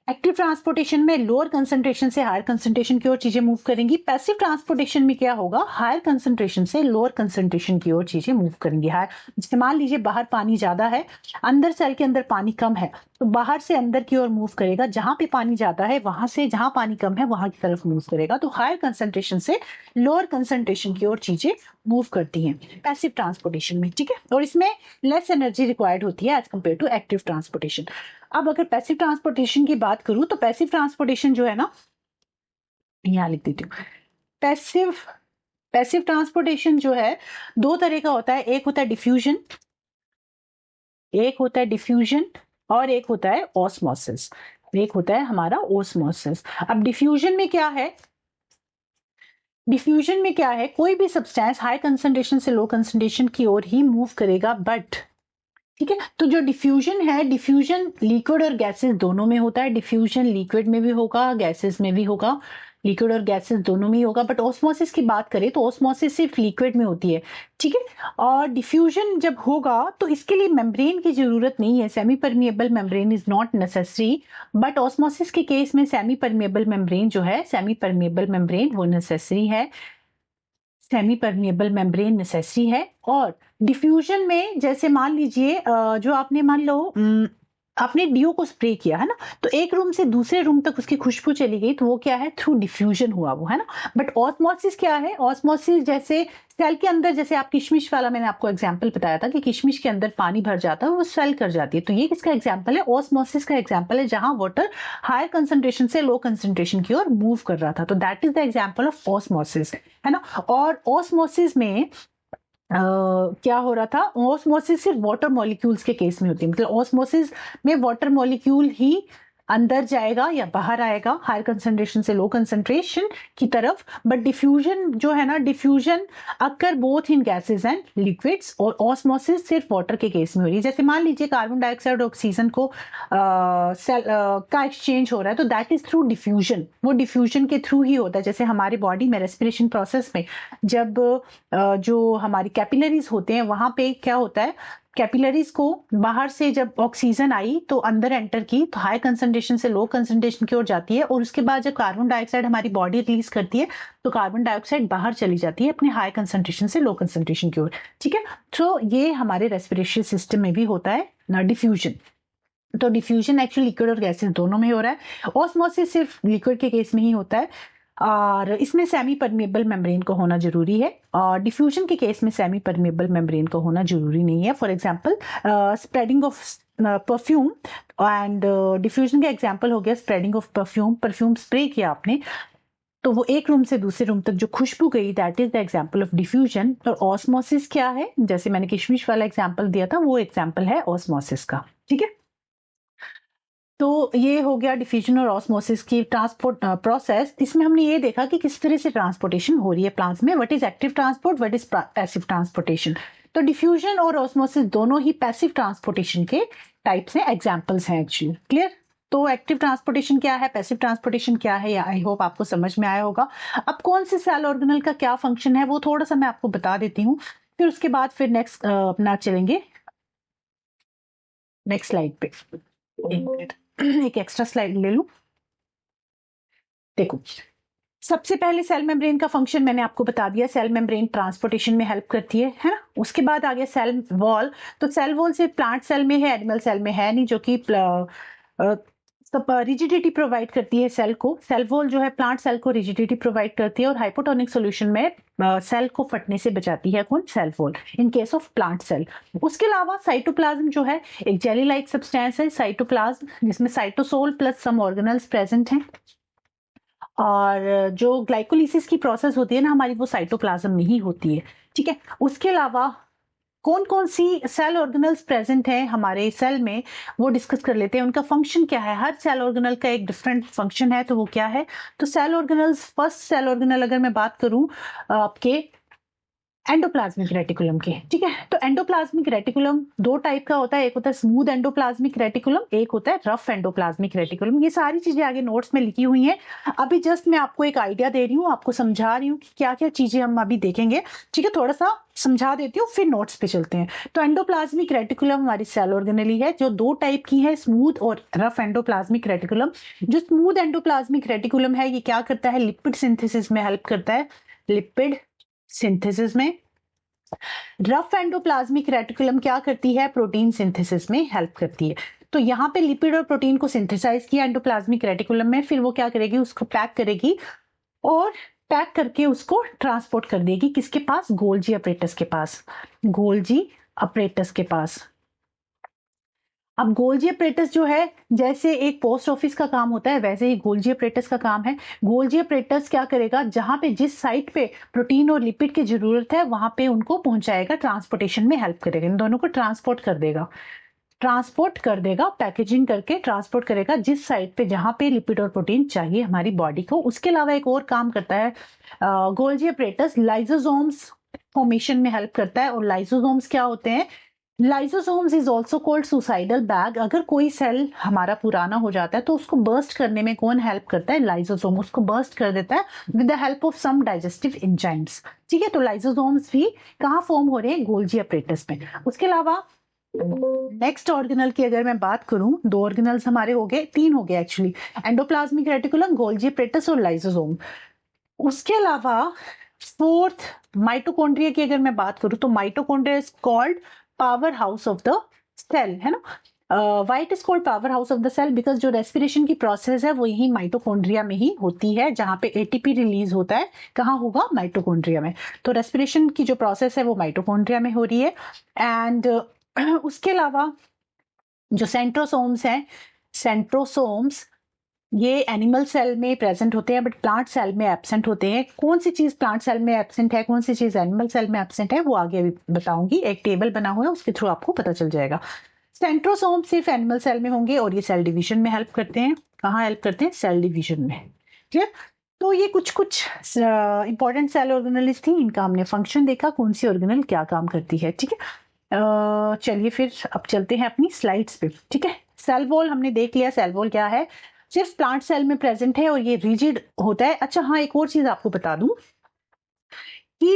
एक्टिव ट्रांसपोर्टेशन में लोअर कंसंट्रेशन से हायर कंसंट्रेशन की ओर चीजें मूव करेंगी। पैसिव ट्रांसपोर्टेशन में क्या होगा, हायर कंसंट्रेशन से लोअर कंसंट्रेशन की ओर चीजें मूव करेंगी। हायर, जैसे मान लीजिए बाहर पानी ज्यादा है, अंदर सेल के अंदर पानी कम है, तो बाहर से अंदर की ओर मूव करेगा। जहां पे पानी ज्यादा है वहां से जहां पानी कम है वहां की तरफ मूव करेगा। तो हायर कंसंट्रेशन से लोअर कंसंट्रेशन की ओर चीजें मूव करती हैं पैसिव ट्रांसपोर्टेशन में, ठीक है। और इसमें लेस एनर्जी रिक्वायर्ड होती है as compare to active transportation. अब अगर पैसिव ट्रांसपोर्टेशन की बात करूं तो पैसिव ट्रांसपोर्टेशन जो है ना, यहां लिख देती हूँ। पैसिव ट्रांसपोर्टेशन जो है दो तरह का होता है। एक होता है डिफ्यूजन, और एक होता है ऑस्मोसिस। एक होता है हमारा ऑस्मोसिस। अब डिफ्यूजन में क्या है, कोई भी सब्सटेंस हाई कंसंट्रेशन से लो कंसंट्रेशन की ओर ही मूव करेगा, बट, ठीक है। तो जो डिफ्यूजन है, डिफ्यूजन लिक्विड और गैसेस दोनों में होता है। डिफ्यूजन लिक्विड में भी होगा, गैसेस में भी होगा, लिक्विड और गैसेस दोनों में ही होगा। बट ऑस्मोसिस की बात करें तो ऑस्मोसिस सिर्फ लिक्विड में होती है, ठीक है। और डिफ्यूजन जब होगा तो इसके लिए मेम्ब्रेन की जरूरत नहीं है। Semi permeable membrane is not necessary. But osmosis के केस में सेमी परमिएबल मेम्ब्रेन वो नेसेसरी है। सेमी परमिएबल मेम्ब्रेन नेसेसरी है। और डिफ्यूजन में जैसे मान लीजिए जो आपने मान लो आपने डीओ को स्प्रे किया है ना, तो एक रूम से दूसरे रूम तक उसकी खुशबू चली गई, तो वो क्या है, थ्रू डिफ्यूजन हुआ वो, है ना। बट ऑस्मोसिस क्या है, ऑस्मोसिस जैसे सेल के अंदर, जैसे आप किशमिश वाला मैंने आपको एग्जांपल बताया था कि किशमिश के अंदर पानी भर जाता है, वो स्वेल कर जाती है। तो ये किसका एग्जांपल है, ऑस्मोसिस का एग्जांपल है, जहां वाटर हायर कंसंट्रेशन से लो कंसंट्रेशन की ओर मूव कर रहा था। तो that is the example of osmosis, है ना। और ऑस्मोसिस में क्या हो रहा था, ऑस्मोसिस सिर्फ वाटर मॉलिक्यूल्स के केस में होती है। मतलब ऑस्मोसिस में वाटर मॉलिक्यूल ही अंदर जाएगा या बाहर आएगा, हायर कंसंट्रेशन से लो कंसंट्रेशन की तरफ। बट डिफ्यूजन जो है ना, diffusion occur both in gases and liquids, और ऑस्मोसिस सिर्फ वाटर के केस में हो रही है। जैसे मान लीजिए कार्बन डाइऑक्साइड ऑक्सीजन को सेल का एक्सचेंज हो रहा है, तो दैट इज थ्रू डिफ्यूजन। वो डिफ्यूजन के थ्रू ही होता है। जैसे हमारे बॉडी में रेस्पिरेशन प्रोसेस में जब जो हमारी कैपिलरीज होते हैं वहां पे क्या होता है, कैपिलरीज को बाहर से जब ऑक्सीजन आई तो अंदर एंटर की, तो हाई कंसंट्रेशन से लो कंसंट्रेशन की ओर जाती है, और उसके बाद जब कार्बन डाइऑक्साइड हमारी बॉडी रिलीज करती है तो कार्बन डाइऑक्साइड बाहर चली जाती है अपने हाई कंसंट्रेशन से लो कंसंट्रेशन की ओर, ठीक है। तो ये हमारे रेस्पिरेटरी सिस्टम में भी होता है डिफ्यूजन। तो डिफ्यूजन एक्चुअली लिक्विड और गैसेस दोनों में हो रहा है। ऑस्मोसिस सिर्फ लिक्विड के केस में ही होता है। और इसमें सेमी परमेबल मेम्ब्रेन को होना जरूरी है, और डिफ्यूजन के केस में सेमी परमेबल मेम्ब्रेन को होना जरूरी नहीं है। For example spreading of perfume and diffusion का एग्जांपल हो गया spreading of perfume. Perfume spray किया आपने तो वो एक रूम से दूसरे रूम तक जो खुशबू गई, that is the example of diffusion. और ऑस्मोसिस क्या है, जैसे मैंने किशमिश वाला एग्जांपल दिया था, वो एग्जांपल है ऑस्मोसिस का। ठीक है, तो ये हो गया डिफ्यूजन और ऑस्मोसिस की ट्रांसपोर्ट प्रोसेस। इसमें हमने ये देखा कि किस तरह से ट्रांसपोर्टेशन हो रही है प्लांट्स में, what is active transport, what is passive transportation. तो डिफ्यूजन और ऑस्मोसिस दोनों ही पैसिव ट्रांसपोर्टेशन के टाइप्स हैं, एग्जांपल्स हैं एक्चुअली। क्लियर? तो एक्टिव ट्रांसपोर्टेशन क्या है, पैसिव ट्रांसपोर्टेशन क्या है, आई होप आपको समझ में आया होगा। अब कौन से सेल ऑर्गेनल का क्या फंक्शन है वो थोड़ा सा मैं आपको बता देती हूँ, फिर उसके बाद फिर नेक्स्ट अपना चलेंगे नेक्स्ट स्लाइड पे। एक मिनट, एक एक्स्ट्रा स्लाइड ले लूं। देखो, सबसे पहले सेल मेम्ब्रेन का फंक्शन मैंने आपको बता दिया, सेल मेम्ब्रेन ट्रांसपोर्टेशन में हेल्प करती है ना। उसके बाद आ गया सेल वॉल। तो सेल वॉल से प्लांट सेल में है, एनिमल सेल में है नहीं, जो कि रिजिडिटी प्रोवाइड करती है सेल को। सेल वॉल जो है प्लांट सेल को रिजिडिटी प्रोवाइड करती है, और हाइपोटोनिक सॉल्यूशन में सेल को फटने से बचाती है कौन, cell wall, in case of plant cell. उसके अलावा साइटोप्लाज्म जो है एक जेली लाइक सब्सटेंस है, साइटोप्लाज्म, जिसमें cytosol plus some organelles present हैं। और जो ग्लाइकोलिसिस की प्रोसेस होती है ना हमारी, वो साइटोप्लाज्म में ही होती है। ठीक है, उसके अलावा कौन कौन सी सेल ऑर्गेनल्स प्रेजेंट है हमारे सेल में, वो डिस्कस कर लेते हैं। उनका फंक्शन क्या है, हर सेल ऑर्गेनल का एक डिफरेंट फंक्शन है, तो वो क्या है। तो cell organelles, first cell organelle अगर मैं बात करूं आपके एंडोप्लाज्मिक रेटिकुलम के। ठीक है, तो एंडोप्लाज्मिक रेटिकुलम दो टाइप का होता है, एक होता है स्मूथ एंडोप्लाज्मिक रेटिकुलम, एक होता है रफ एंडोप्लाज्मिक रेटिकुलम। ये सारी चीजें आगे नोट्स में लिखी हुई हैं, अभी जस्ट मैं आपको एक आइडिया दे रही हूँ, आपको समझा रही हूँ कि क्या क्या चीजें हम अभी देखेंगे। ठीक है, थोड़ा सा समझा देती हूँ फिर नोट्स पे चलते हैं। तो एंडोप्लाज्मिक रेटिकुलम हमारी सेल ऑर्गेनली है, जो दो टाइप की है, स्मूथ और रफ एंडोप्लाज्मिक रेटिकुलम। जो स्मूथ एंडोप्लाज्मिक रेटिकुलम है ये क्या करता है, लिपिड सिंथेसिस में हेल्प करता है, लिपिड सिंथेसिस में। रफ एंडोप्लाज्मिक रेटिकुलम क्या करती है, प्रोटीन सिंथेसिस में हेल्प करती है। तो यहाँ पे लिपिड और प्रोटीन को सिंथेसाइज किया एंडोप्लाज्मिक रेटिकुलम में, फिर वो क्या करेगी, उसको पैक करेगी, और पैक करके उसको ट्रांसपोर्ट कर देगी किसके पास, गोल्जी अपरेटस के पास, गोल्जी अपरेटस के पास। अब गोल्जी अपरेटस जो है, जैसे एक पोस्ट ऑफिस का काम होता है, वैसे ही गोल्जी अपरेटस का काम है। गोल्जी अपरेटस क्या करेगा, जहां पे जिस साइट पे प्रोटीन और लिपिड की जरूरत है वहां पे उनको पहुंचाएगा, ट्रांसपोर्टेशन में हेल्प करेगा, इन दोनों को ट्रांसपोर्ट कर देगा, पैकेजिंग करके ट्रांसपोर्ट करेगा जिस साइट पे जहां पे लिपिड और प्रोटीन चाहिए हमारी बॉडी को। उसके अलावा एक और काम करता है गोल्जी अपरेटस, लाइसोसोम्स फॉर्मेशन में हेल्प करता है। और लाइसोसोम्स क्या होते हैं, lysosomes is also called suicidal bag. अगर कोई सेल हमारा पुराना हो जाता है तो उसको बर्स्ट करने में कौन हेल्प करता है, लाइसोसोम, उसको बर्स्ट कर देता है with the help of some digestive enzymes. ठीक है, तो लाइसोसोम्स भी कहाँ फॉर्म हो रहे हैं, गोल्जी अपरेटस में। उसके अलावा नेक्स्ट ऑर्गेनल की अगर मैं बात करूं, दो ऑर्गेनल्स हमारे हो गए, तीन हो गए actually, endoplasmic reticulum, Golgi apparatus और लाइसोसोम। उसके अलावा फोर्थ माइटोकॉन्ड्रिया की अगर मैं बात करूं, तो mitochondria is called power house of the cell, है ना। Why it is called power house of the cell, because जो रेस्पिरेशन की प्रोसेस है वो यही माइटोकॉन्ड्रिया में ही होती है, जहां पे एटीपी रिलीज होता है, कहाँ होगा, माइटोकॉन्ड्रिया में। तो रेस्पिरेशन की जो प्रोसेस है वो माइटोकॉन्ड्रिया में हो रही है। एंड उसके अलावा जो सेंट्रोसोम्स हैं, सेंट्रोसोम्स ये एनिमल सेल में प्रेजेंट होते हैं, बट प्लांट सेल में एब्सेंट होते हैं। कौन सी चीज प्लांट सेल में एब्सेंट है, कौन सी चीज एनिमल सेल में एब्सेंट है, वो आगे अभी बताऊंगी, एक टेबल बना हुआ है उसके थ्रू आपको पता चल जाएगा। सेंट्रोसोम सिर्फ एनिमल सेल में होंगे, और ये सेल डिवीजन में हेल्प करते हैं, कहाँ हेल्प करते हैं, सेल डिवीजन में। क्लियर? तो ये कुछ कुछ इंपॉर्टेंट सेल ऑर्गेनल्स थी, इनका हमने फंक्शन देखा, कौन सी ऑर्गेनल क्या काम करती है। ठीक है, चलिए फिर अब चलते हैं अपनी स्लाइड्स पे। ठीक है, सेल वॉल हमने देख लिया, सेल वॉल क्या है, सिर्फ प्लांट सेल में प्रेजेंट है और ये रिजिड होता है। अच्छा हाँ, एक और चीज आपको बता दूं कि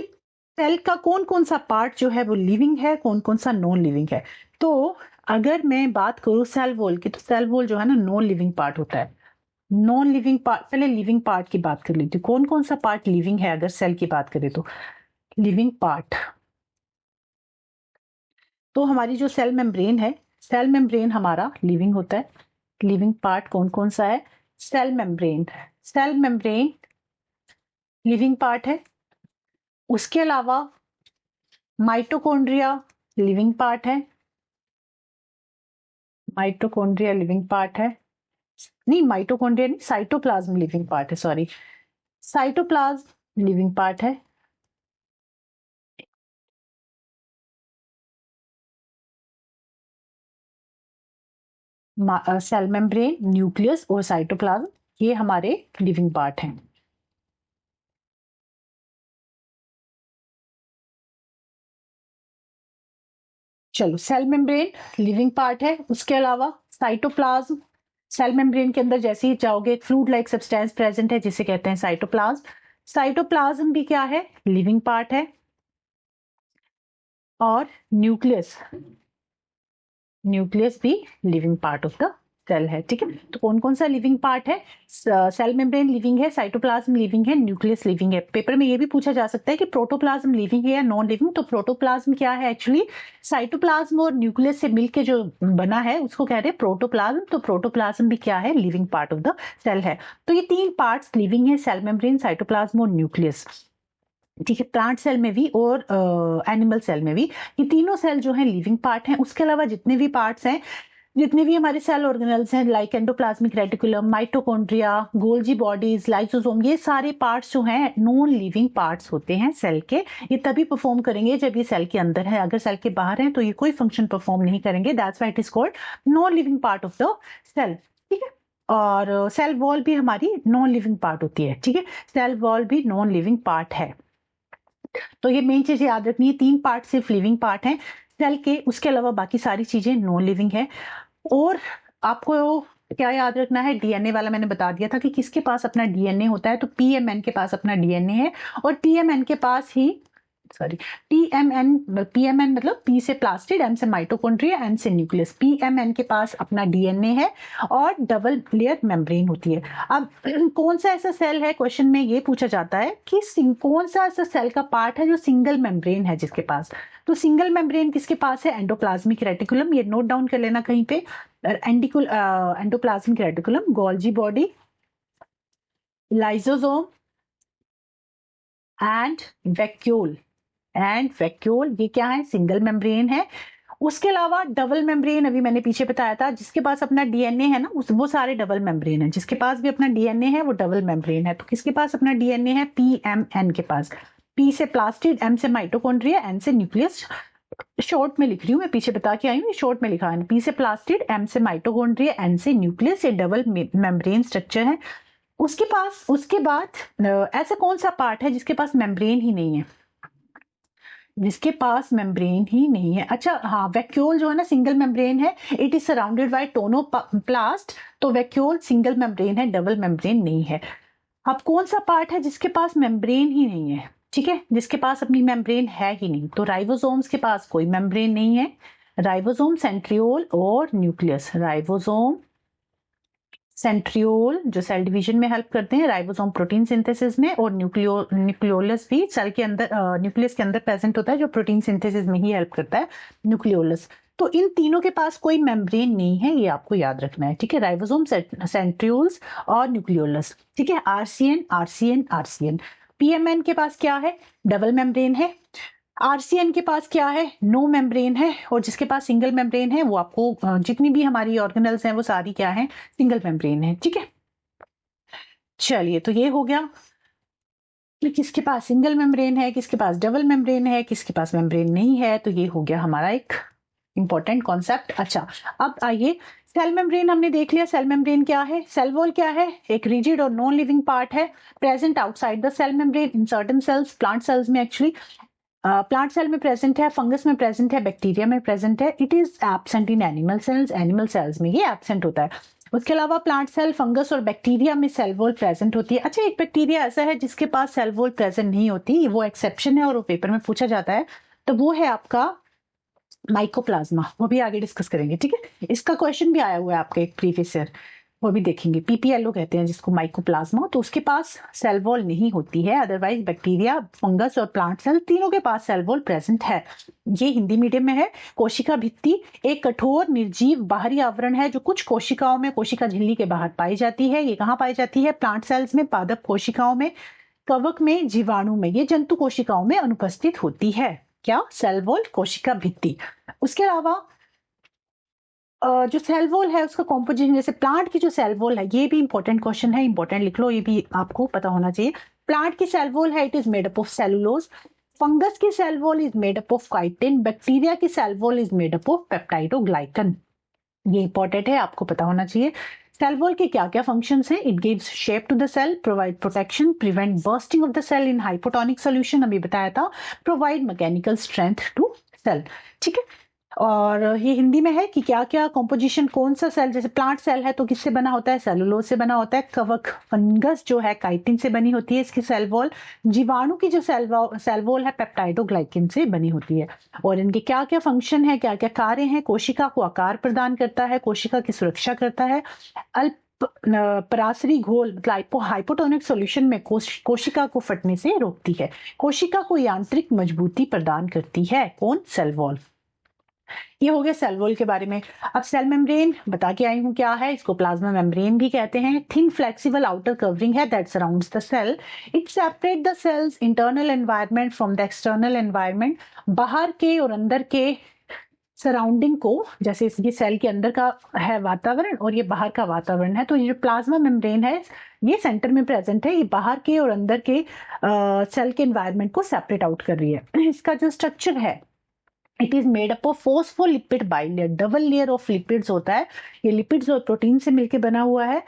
सेल का कौन कौन सा पार्ट जो है वो लिविंग है, कौन कौन सा नॉन लिविंग है। तो अगर मैं बात करूं सेल वॉल की, तो सेल वॉल जो है ना नॉन लिविंग पार्ट होता है। नॉन लिविंग पार्ट, पहले लिविंग पार्ट की बात कर लेती हूँ, कौन कौन सा पार्ट लिविंग है अगर सेल की बात करें तो। लिविंग पार्ट, तो हमारी जो सेल मेम्ब्रेन है, सेल मेम्ब्रेन हमारा लिविंग होता है। लिविंग पार्ट कौन कौन सा है, cell membrane, cell membrane living part है। उसके अलावा माइटोकॉन्ड्रिया लिविंग पार्ट है। माइटोकॉन्ड्रिया लिविंग पार्ट है, नहीं माइटोकॉन्ड्रिया नहीं, साइटोप्लाज्म लिविंग पार्ट है, सॉरी, साइटोप्लाज्म लिविंग पार्ट है। सेल मेम्ब्रेन, न्यूक्लियस और साइटोप्लाज्म ये हमारे लिविंग पार्ट हैं। चलो, सेल मेम्ब्रेन लिविंग पार्ट है। उसके अलावा साइटोप्लाज्म, सेल मेम्ब्रेन के अंदर जैसे ही जाओगे एक फ्लूइड लाइक सब्सटेंस प्रेजेंट है जिसे कहते हैं साइटोप्लाज्म। साइटोप्लाज्म भी क्या है, लिविंग पार्ट है। और न्यूक्लियस, न्यूक्लियस भी living part of the cell है। ठीक है, तो कौन कौन सा लिविंग पार्ट है, सेल मेम्ब्रेन लिविंग है, साइटोप्लाज्म लिविंग है, न्यूक्लियस लिविंग है। पेपर में ये भी पूछा जा सकता है कि प्रोटोप्लाज्म लिविंग है या नॉन लिविंग। तो प्रोटोप्लाज्म क्या है, एक्चुअली साइटोप्लाज्म और न्यूक्लियस से मिलकर जो बना है उसको कह रहे हैं प्रोटोप्लाज्म। तो प्रोटोप्लाज्म भी क्या है, living part of the cell है। तो ये तीन पार्ट्स लिविंग है, सेल मेम्ब्रेन, साइटोप्लाज्म और न्यूक्लियस। ठीक है, प्लांट सेल में भी और एनिमल सेल में भी ये तीनों सेल जो है लिविंग पार्ट हैं। उसके अलावा जितने भी पार्ट्स हैं, जितने भी हमारे सेल ऑर्गेनेल्स हैं, like endoplasmic reticulum, mitochondria, Golgi bodies, lysosome, ये सारे पार्ट्स जो हैं नॉन लिविंग पार्ट्स होते हैं सेल के। ये तभी परफॉर्म करेंगे जब ये सेल के अंदर है, अगर सेल के बाहर है तो ये कोई फंक्शन परफॉर्म नहीं करेंगे। That's why it is called non living part of the cell. ठीक है, और सेल वॉल भी हमारी नॉन लिविंग पार्ट होती है। ठीक है, सेल वॉल भी नॉन लिविंग पार्ट है। तो ये मेन चीज याद रखनी है, तीन पार्ट सिर्फ लिविंग पार्ट हैं सेल के, उसके अलावा बाकी सारी चीजें नॉन लिविंग है। और आपको क्या याद रखना है, डीएनए वाला मैंने बता दिया था कि किसके पास अपना डीएनए होता है, तो पीएमएन के पास अपना डीएनए है। और पीएमएन के पास ही, सॉरी, पीएमएन मतलब पी से प्लास्टिड, एम से माइटोकॉन्ड्रिया, एन से न्यूक्लियस। पीएमएन के पास अपना डीएनए है और डबल लेयर मेम्ब्रेन होती है। अब कौन सा ऐसा सेल है, क्वेश्चन में ये पूछा जाता है कि कौन सा ऐसा सेल का पार्ट है जो सिंगल मेम्ब्रेन है जिसके पास। तो सिंगल मेम्ब्रेन किसके पास है, एंडोप्लाज्मिक रेटिकुलम, ये नोट डाउन कर लेना कहीं पे। Endoplasmic reticulum, Golgi body, lysosome and vacuole. ये क्या है, सिंगल मेम्ब्रेन है। उसके अलावा डबल मेम्ब्रेन अभी मैंने पीछे बताया था, जिसके पास अपना डीएनए है ना, वो सारे डबल मेम्ब्रेन है। जिसके पास भी अपना डीएनए है वो डबल मेम्ब्रेन है। तो किसके पास अपना डीएनए है, पीएमएन के पास। पी से प्लास्टिड, एम से माइटोकॉन्ड्रिया, एन से न्यूक्लियस। शॉर्ट में लिख रही हूँ मैं, पीछे बता के आई हूँ, शॉर्ट में लिखा है। पी से प्लास्टिड, एम से माइटोकॉन्ड्रिया, एन से न्यूक्लियस, ये डबल मेम्ब्रेन स्ट्रक्चर है। उसके बाद ऐसा कौन सा पार्ट है जिसके पास मेम्ब्रेन ही नहीं है, जिसके पास मेम्ब्रेन ही नहीं है। अच्छा हाँ, वैक्यूल जो है ना, सिंगल मेम्ब्रेन है, it is surrounded by tonoplast. तो वैक्यूल सिंगल मेम्ब्रेन है, डबल मेम्ब्रेन नहीं है। अब कौन सा पार्ट है जिसके पास मेम्ब्रेन ही नहीं है, ठीक है, जिसके पास अपनी मेम्ब्रेन है ही नहीं, तो राइबोसोम्स के पास कोई मेम्ब्रेन नहीं है। राइबोसोम, सेंट्रियोल और न्यूक्लियस। राइबोसोम, सेंट्रियोल जो सेल डिवीजन में हेल्प करते हैं, राइबोसोम प्रोटीन सिंथेसिस में, और न्यूक्लियोलस भी सेल के अंदर, न्यूक्लियस के अंदर प्रेजेंट होता है जो प्रोटीन सिंथेसिस में ही हेल्प करता है, न्यूक्लियोलस। तो इन तीनों के पास कोई मेम्ब्रेन नहीं है, ये आपको याद रखना है। ठीक है, राइबोसोम, सेंट्रियोल्स और न्यूक्लियोलस। ठीक है, आरसीएन आरसीएन आरसीएन। पीएमएन के पास क्या है, डबल मेम्ब्रेन है। आरसीएन के पास क्या है, नो मेम्ब्रेन है। और जिसके पास सिंगल मेम्ब्रेन है वो आपको, जितनी भी हमारी ऑर्गेनल्स हैं वो सारी क्या है, सिंगल मेम्ब्रेन है। ठीक है, चलिए, तो ये हो गया कि किसके पास सिंगल मेम्ब्रेन है, किसके पास डबल मेम्ब्रेन है, किसके पास मेम्ब्रेन नहीं है। तो ये हो गया हमारा एक इंपॉर्टेंट कॉन्सेप्ट। अच्छा, अब आइए, सेल मेम्ब्रेन हमने देख लिया। सेल मेम्ब्रेन क्या है, सेल वॉल क्या है, एक रिजिड और नॉन लिविंग पार्ट है, present outside the cell membrane in certain cells, plant cells में एक्चुअली, प्लांट सेल में प्रेजेंट है, फंगस में प्रेजेंट है, बैक्टीरिया में प्रेजेंट है। It is absent in animal cells, animal cells में ये एब्सेंट होता है। उसके अलावा प्लांट सेल, फंगस और बैक्टीरिया में सेल वॉल प्रेजेंट होती है। अच्छा, एक बैक्टीरिया ऐसा है जिसके पास सेल वॉल प्रेजेंट नहीं होती, वो एक्सेप्शन है और वो पेपर में पूछा जाता है, तो वो है आपका माइकोप्लाज्मा। वो भी आगे डिस्कस करेंगे। ठीक है, इसका क्वेश्चन भी आया हुआ है आपके एक प्रीवियस ईयर, वो भी देखेंगे। पीपीएलओ कहते हैं जिसको, माइकोप्लाज्मा। तो उसके पास सेल वॉल नहीं होती है, अदरवाइज बैक्टीरिया, फंगस और प्लांट सेल तीनों के पास सेल वॉल प्रेजेंट है। ये हिंदी मीडियम में है। कोशिका भित्ति एक कठोर निर्जीव बाहरी आवरण है जो कुछ कोशिकाओं में कोशिका झिल्ली के बाहर पाई जाती है। ये कहाँ पाई जाती है, प्लांट सेल्स में, पादप कोशिकाओं में, कवक में, जीवाणु में, ये जंतु कोशिकाओं में अनुपस्थित होती है। क्या? सेल वॉल, कोशिका भित्ति। उसके अलावा जो सेल वॉल है उसका कॉम्पोजिशन, जैसे प्लांट की जो सेल वॉल है, ये भी इंपॉर्टेंट क्वेश्चन है, इंपॉर्टेंट लिख लो, ये भी आपको पता होना चाहिए। प्लांट की सेल वॉल है, it is made up of cellulose. Fungus की cell wall is made up of chitin. Bacteria की cell wall is made up of peptidoglycan. ये इंपॉर्टेंट है, आपको पता होना चाहिए। सेल वॉल के क्या क्या फंक्शंस हैं? It gives shape to the cell, provide protection, prevent bursting of the cell in hypotonic solution, अभी बताया था, provide mechanical strength to cell. ठीक है, और ये हिंदी में है कि क्या क्या कॉम्पोजिशन, कौन सा सेल, जैसे प्लांट सेल है तो किससे बना होता है? सेलुलोज से बना होता है। कवक, फंगस जो है काइटिन से बनी होती है इसकी सेल वॉल। जीवाणु की जो सेल वॉल है पेप्टाइडोग्लाइकिन से बनी होती है। और इनके क्या क्या फंक्शन है, क्या क्या कार्य हैं? कोशिका को आकार प्रदान करता है, कोशिका की सुरक्षा करता है, अल्प परासरी घोल मतलब हाइपोटोनिक सॉल्यूशन में कोशिका को फटने से रोकती है, कोशिका को यांत्रिक मजबूती प्रदान करती है। कौन? Cell wall. ये हो गया सेल वॉल के बारे में। अब सेल मेम्ब्रेन बता के आई हूं क्या है, इसको प्लाज्मा मेम्ब्रेन भी कहते हैं। थिन फ्लेक्सिबल आउटर कवरिंग है that surrounds the cell. It separate the cell's internal environment from the external environment. बाहर के और अंदर के सराउंडिंग को, जैसे ये सेल के अंदर का है वातावरण और ये बाहर का वातावरण है, तो ये जो प्लाज्मा मेम्ब्रेन है ये सेंटर में प्रेजेंट है, ये बाहर के और अंदर के सेल के एनवायरनमेंट को सेपरेट आउट कर रही है। इसका जो स्ट्रक्चर है, it is made up of phospholipid bilayer, double layer of lipids होता है। ये लिपिड्स और प्रोटीन से मिलकर बना हुआ है।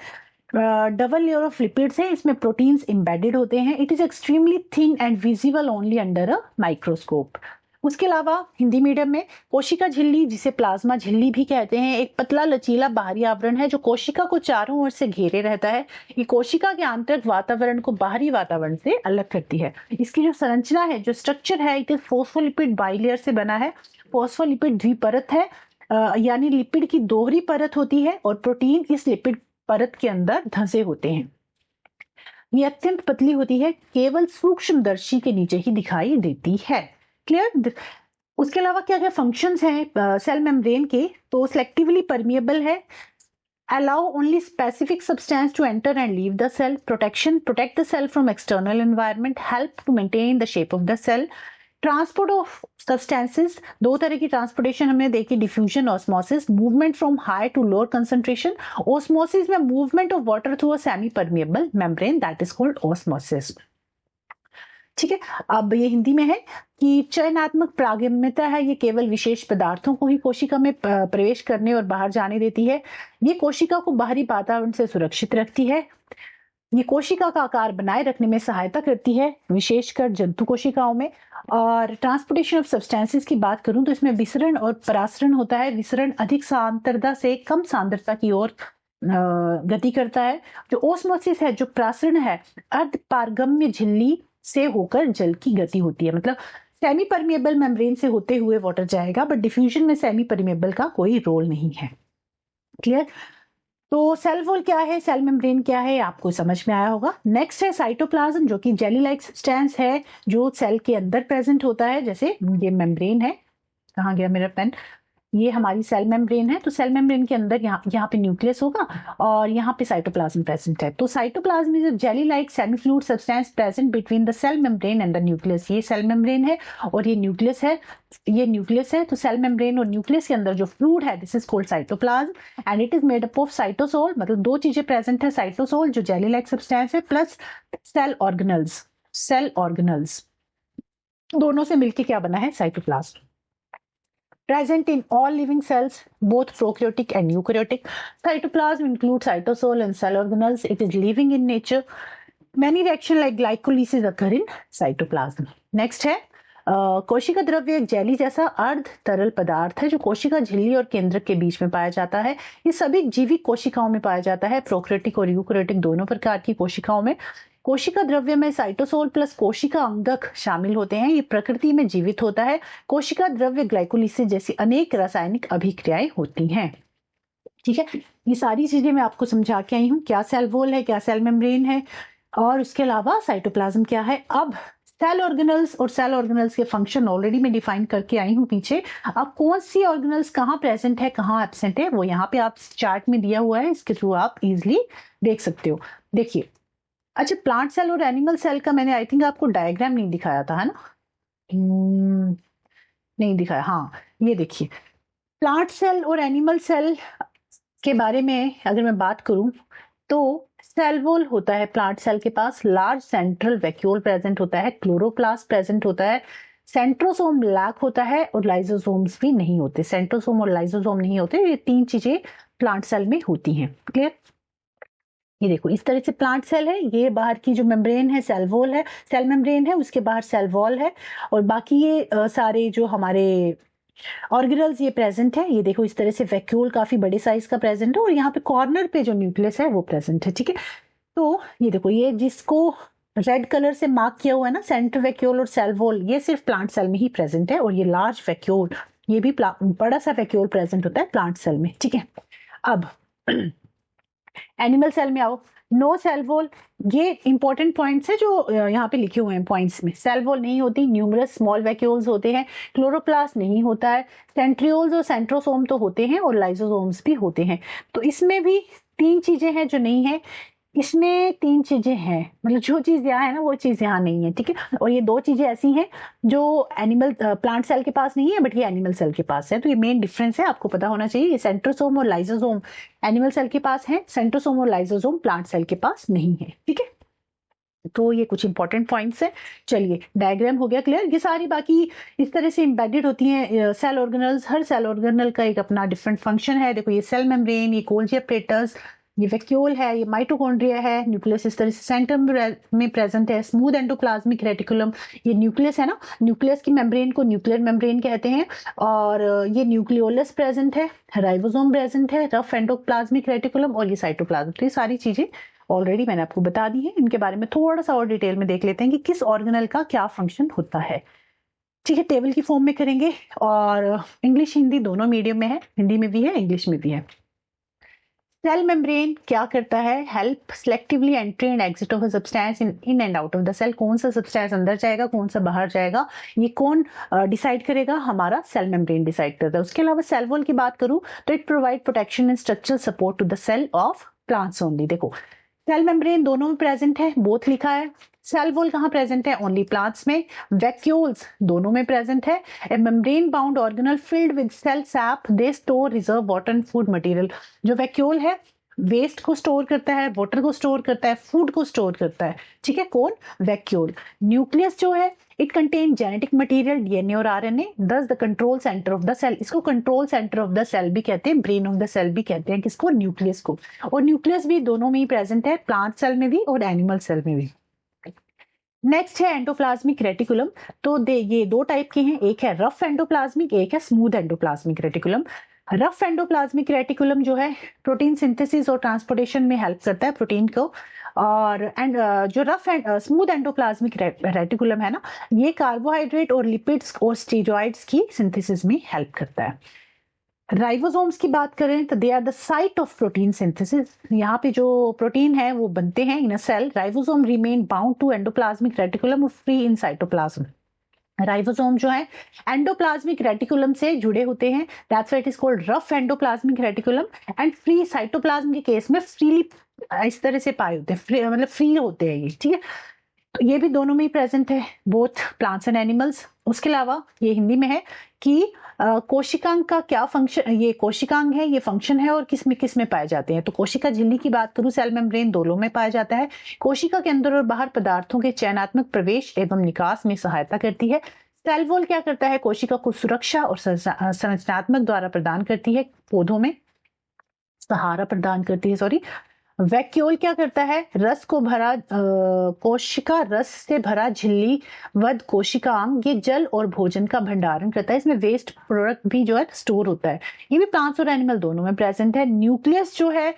डबल लेयर ऑफ लिपिड्स है, इसमें प्रोटीन्स एम्बेडेड होते हैं। It is extremely thin and visible only under a microscope. उसके अलावा हिंदी मीडियम में कोशिका झिल्ली, जिसे प्लाज्मा झिल्ली भी कहते हैं, एक पतला लचीला बाहरी आवरण है जो कोशिका को चारों ओर से घेरे रहता है। ये कोशिका के आंतरिक वातावरण को बाहरी वातावरण से अलग करती है। इसकी जो संरचना है, जो स्ट्रक्चर है, इट इज फोस्फोलिपिड बाइलेयर से बना है। फोस्फोलिपिड द्विपरत है, यानी लिपिड की दोहरी परत होती है और प्रोटीन इस लिपिड परत के अंदर धंसे होते हैं। ये अत्यंत पतली होती है, केवल सूक्ष्मदर्शी के नीचे ही दिखाई देती है। क्लियर? उसके अलावा क्या क्या फंक्शंस हैं सेल मेम्ब्रेन के? तो सिलेक्टिवली परमिएबल है, allow only specific substance to enter and leave the cell, protection, protect the cell from external environment, help to maintain the shape of the cell, transport of substances, दो तरह की transportation हमने देखी, diffusion, osmosis, movement from high to lower concentration. Osmosis में movement of water through a semi permeable membrane, that is called osmosis. ठीक है, अब ये हिंदी में है कि चयनात्मक प्रागम्यता है, ये केवल विशेष पदार्थों को ही कोशिका में प्रवेश करने और बाहर जाने देती है। ये कोशिका को बाहरी वातावरण से सुरक्षित रखती है। ये कोशिका का आकार बनाए रखने में सहायता करती है, विशेषकर जंतु कोशिकाओं में। और ट्रांसपोर्टेशन ऑफ सब्सटेंसेस की बात करूं तो इसमें विसरण और परासरण होता है। विसरण अधिक सांद्रता से कम सांद्रता की ओर गति करता है। जो ओस्मोसिस है, जो प्रासरण है, अर्ध पारगम्य झिल्ली से होकर जल की गति होती है, मतलब सेमी परमिएबल मेम्ब्रेन से होते हुए वाटर जाएगा, बट डिफ्यूजन में सेमी परमिएबल का कोई रोल नहीं है। क्लियर? तो सेल वॉल क्या है, सेल मेम्ब्रेन क्या है, आपको समझ में आया होगा। नेक्स्ट है साइटोप्लाज्म, जो कि जेली लाइक सब्सटेंस है जो सेल के अंदर प्रेजेंट होता है। जैसे ये मेम्ब्रेन है, कहाँ गया मेरा पेन, ये हमारी सेल मेम्ब्रेन है। तो सेल मेम्ब्रेन के अंदर यहाँ पे न्यूक्लियस होगा और यहाँ पे साइटोप्लाज्म प्रेजेंट है। तो cytoplasm is a jelly like semi fluid substance present between the cell membrane and the nucleus. ये सेल मेम्ब्रेन है और ये न्यूक्लियस है, ये न्यूक्लियस है। तो सेल मेम्ब्रेन और न्यूक्लियस के अंदर जो फ्लूइड है, this is called cytoplasm and it is made up of cytosol, मतलब दो चीजें प्रेजेंट है, साइटोसोल जो जेली लाइक सब्सटेंस है, plus cell organelles. Cell organelles दोनों से मिलकर क्या बना है? Cytoplasm. Present in all living cells, both prokaryotic and eukaryotic. Cytoplasm includes cytosol and cell organelles. It is living in nature. Many reactions like glycolysis occur in cytoplasm. Next है कोशिका द्रव्य, एक जेली जैसा अर्ध तरल पदार्थ है जो कोशिका झिल्ली और केंद्रक के बीच में पाया जाता है। ये सभी जीवित कोशिकाओं में पाया जाता है, प्रोकैरियोटिक और यूकैरियोटिक दोनों प्रकार की कोशिकाओं में। कोशिका द्रव्य में साइटोसोल प्लस कोशिका अंगक शामिल होते हैं। ये प्रकृति में जीवित होता है। कोशिका द्रव्य ग्लाइकोलिसिस जैसी अनेक रासायनिक अभिक्रियाएं होती हैं। ठीक है, ये सारी चीजें मैं आपको समझा के आई हूँ, क्या सेल वॉल है, क्या सेल मेम्ब्रेन है, और उसके अलावा साइटोप्लाज्म क्या है। अब सेल ऑर्गेनल्स और सेल ऑर्गेनल्स के फंक्शन ऑलरेडी मैं डिफाइन करके आई हूँ पीछे। अब कौन सी ऑर्गेनल्स कहाँ प्रेजेंट है, कहाँ एब्सेंट है, वो यहाँ पे आप चार्ट में दिया हुआ है, इसके थ्रू आप इजिली देख सकते हो। देखिए, अच्छा, प्लांट सेल और एनिमल सेल का मैंने आई थिंक आपको डायग्राम नहीं दिखाया था, है ना? नहीं दिखाया, हाँ ये देखिए, प्लांट सेल और एनिमल सेल के बारे में अगर मैं बात करूं तो सेल वॉल होता है प्लांट सेल के पास, लार्ज सेंट्रल वैक्यूल प्रेजेंट होता है, क्लोरोप्लास्ट प्रेजेंट होता है, सेंट्रोसोम लैक होता है और लाइसोसोम्स भी नहीं होते, सेंट्रोसोम और लाइसोसोम नहीं होते, ये तीन चीजें प्लांट सेल में होती हैं। क्लियर? ये देखो इस तरह से प्लांट सेल है, ये बाहर की जो मेम्ब्रेन है सेल वॉल है, सेल मेम्ब्रेन है, उसके बाहर सेल वॉल है, और बाकी ये सारे जो हमारे ऑर्गेनल्स ये प्रेजेंट है। ये देखो इस तरह से वैक्यूल काफी बड़े साइज का प्रेजेंट है, और यहाँ पे कॉर्नर पे जो न्यूक्लियस है वो प्रेजेंट है। ठीक है, तो ये देखो ये जिसको रेड कलर से मार्क किया हुआ है ना, सेंटर वैक्यूल और सेल वॉल, ये सिर्फ प्लांट सेल में ही प्रेजेंट है, और ये लार्ज वैक्यूल, ये भी बड़ा सा वैक्यूल प्रेजेंट होता है प्लांट सेल में। ठीक है, अब एनिमल सेल में आओ, नो सेल वॉल, ये इंपॉर्टेंट पॉइंट्स है जो यहाँ पे लिखे हुए हैं पॉइंट्स में। सेल वॉल नहीं होती, न्यूमरस स्मॉल वैक्यूल्स होते हैं, क्लोरोप्लास्ट नहीं होता है, सेंट्रियोल्स और सेंट्रोसोम तो होते हैं, और लाइसोसोम्स भी होते हैं। तो इसमें भी तीन चीजें हैं जो नहीं है, इसमें तीन चीजें हैं, मतलब जो चीज यहाँ है ना वो चीज यहाँ नहीं है। ठीक है, और ये दो चीजें ऐसी हैं जो एनिमल प्लांट सेल के पास नहीं है, बट ये एनिमल सेल के पास है। तो ये मेन डिफरेंस है, आपको पता होना चाहिए। ये सेंट्रोसोम और लाइसोसोम एनिमल सेल के पास है, सेंट्रोसोम और लाइसोसोम प्लांट सेल के पास नहीं है। ठीक है, तो ये कुछ इंपॉर्टेंट पॉइंट्स है। चलिए, डायग्राम हो गया क्लियर। ये सारी बाकी इस तरह से एम्बेडेड होती हैं सेल ऑर्गेनल्स, हर सेल ऑर्गेनल का एक अपना डिफरेंट फंक्शन है। देखो ये सेल मेम्ब्रेन, ये गोल्जी एपरेटस, ये वैक्यूल है, ये माइटोकॉन्ड्रिया है, न्यूक्लियस इस तरह से सेंटर में प्रेजेंट है, स्मूथ एंडोप्लाज्मिक रेटिकुलम, ये न्यूक्लियस है ना, न्यूक्लियस की मेम्ब्रेन को न्यूक्लियर मेम्ब्रेन कहते हैं, और ये न्यूक्लियोलस प्रेजेंट है, राइबोसोम प्रेजेंट है, रफ एंडोप्लाज्मिक रेटिकुलम, और ये साइटोप्लाज्म। तो ये सारी चीजें ऑलरेडी मैंने आपको बता दी है। इनके बारे में थोड़ा सा और डिटेल में देख लेते हैं कि किस ऑर्गेनल का क्या फंक्शन होता है। ठीक है, टेबल की फॉर्म में करेंगे, और इंग्लिश हिंदी दोनों मीडियम में है, हिंदी में भी है इंग्लिश में भी है। सेल मेम्ब्रेन क्या करता है? Help selectively entry and exit of a substance in and out of the cell. कौन सा सब्सटेंस अंदर जाएगा, कौन सा बाहर जाएगा, ये कौन डिसाइड करेगा? हमारा सेल मेम्ब्रेन डिसाइड करता है। उसके अलावा सेल वॉल की बात करूं तो it provide protection and structural support to the cell of plants only. देखो सेल मेम्ब्रेन दोनों में प्रेजेंट है, बोथ लिखा है। सेल वॉल कहाँ प्रेजेंट है? ओनली प्लांट्स में। वैक्यूल्स दोनों में प्रेजेंट है। A membrane bound organelle filled with cell sap, they store reserve water and food material. जो वैक्यूल है वेस्ट को स्टोर करता है, वाटर को स्टोर करता है, फूड को स्टोर करता है। ठीक है, कौन? वैक्यूल। न्यूक्लियस जो है it contain genetic material, DNA और RNA, this the control centre of the cell. इसको control centre of the cell भी कहते हैं, ब्रेन ऑफ द सेल भी कहते हैं। किसको? न्यूक्लियस को। और न्यूक्लियस भी दोनों में ही प्रेजेंट है, प्लांट सेल में भी और एनिमल सेल में भी। नेक्स्ट है एंडोप्लाज्मिक रेटिकुलम। तो ये दो टाइप के हैं, एक है रफ एंडोप्लाज्मिक, एक है smooth endoplasmic reticulum. Rough endoplasmic reticulum जो है प्रोटीन सिंथेसिस और ट्रांसपोर्टेशन में हेल्प करता है प्रोटीन को, और जो rough and smooth endoplasmic reticulum है ना, ये कार्बोहाइड्रेट और लिपिड्स और स्टेरॉइड्स की सिंथेसिस में हेल्प करता है। राइबोसोम्स की बात करें तो they are the site of protein synthesis. यहाँ पे जो प्रोटीन है वो बनते हैं in a cell. Ribosome remain bound to endoplasmic reticulum और फ्री इन साइटोप्लाज्म। राइबोसोम जो है एंडोप्लाज्मिक रेटिकुलम से जुड़े होते हैं, that's why it is called rough endoplasmic reticulum. And free cytoplasm के केस में फ्रीली इस तरह से पाए होते हैं, मतलब फ्री होते हैं ये। ठीक है, तो ये भी दोनों में ही प्रेजेंट है, बोथ प्लांट्स एंड एनिमल्स। उसके अलावा ये हिंदी में है कि कोशिकांग का क्या फंक्शन, ये कोशिकांग है, ये फंक्शन है, और किस में पाए जाते हैं। तो कोशिका झिल्ली की बात करूं, सेल मेम्ब्रेन दोनों में पाया जाता है। कोशिका के अंदर और बाहर पदार्थों के चयनात्मक प्रवेश एवं निकास में सहायता करती है। सेल वॉल क्या करता है? कोशिका को सुरक्षा और संरचनात्मक द्वारा प्रदान करती है, पौधों में सहारा प्रदान करती है, सॉरी। वैक्यूल क्या करता है? रस को भरा कोशिका रस से भरा झिल्ली वध कोशिकांग, ये जल और भोजन का भंडारण करता है। इसमें वेस्ट प्रोडक्ट भी जो है स्टोर होता है। ये भी प्लांट्स और एनिमल दोनों में प्रेजेंट है। न्यूक्लियस जो है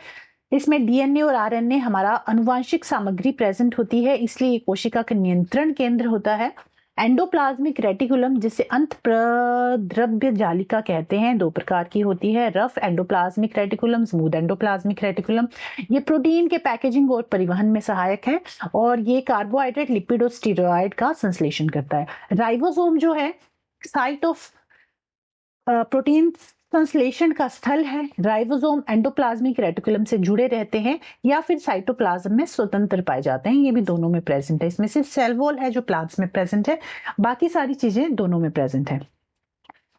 इसमें डीएनए और आरएनए हमारा अनुवांशिक सामग्री प्रेजेंट होती है, इसलिए ये कोशिका का नियंत्रण केंद्र होता है। एंडोप्लाज्मिक रेटिकुलम जिसे अंत प्रद्रव्य जालिका कहते हैं, दो प्रकार की होती है, rough endoplasmic reticulum, smooth endoplasmic reticulum. ये प्रोटीन के पैकेजिंग और परिवहन में सहायक है, और ये कार्बोहाइड्रेट, लिपिड और स्टेरॉइड का संश्लेषण करता है। राइबोसोम जो है साइट ऑफ प्रोटीन संश्लेषण का स्थल है, राइबोसोम एंडोप्लाज्मिक रेटिकुलम से जुड़े रहते हैं या फिर साइटोप्लाज्म में स्वतंत्र पाए जाते हैं। ये भी दोनों में प्रेजेंट है। इसमें सिर्फ सेल वॉल है जो प्लांट्स में प्रेजेंट है, बाकी सारी चीजें दोनों में प्रेजेंट है।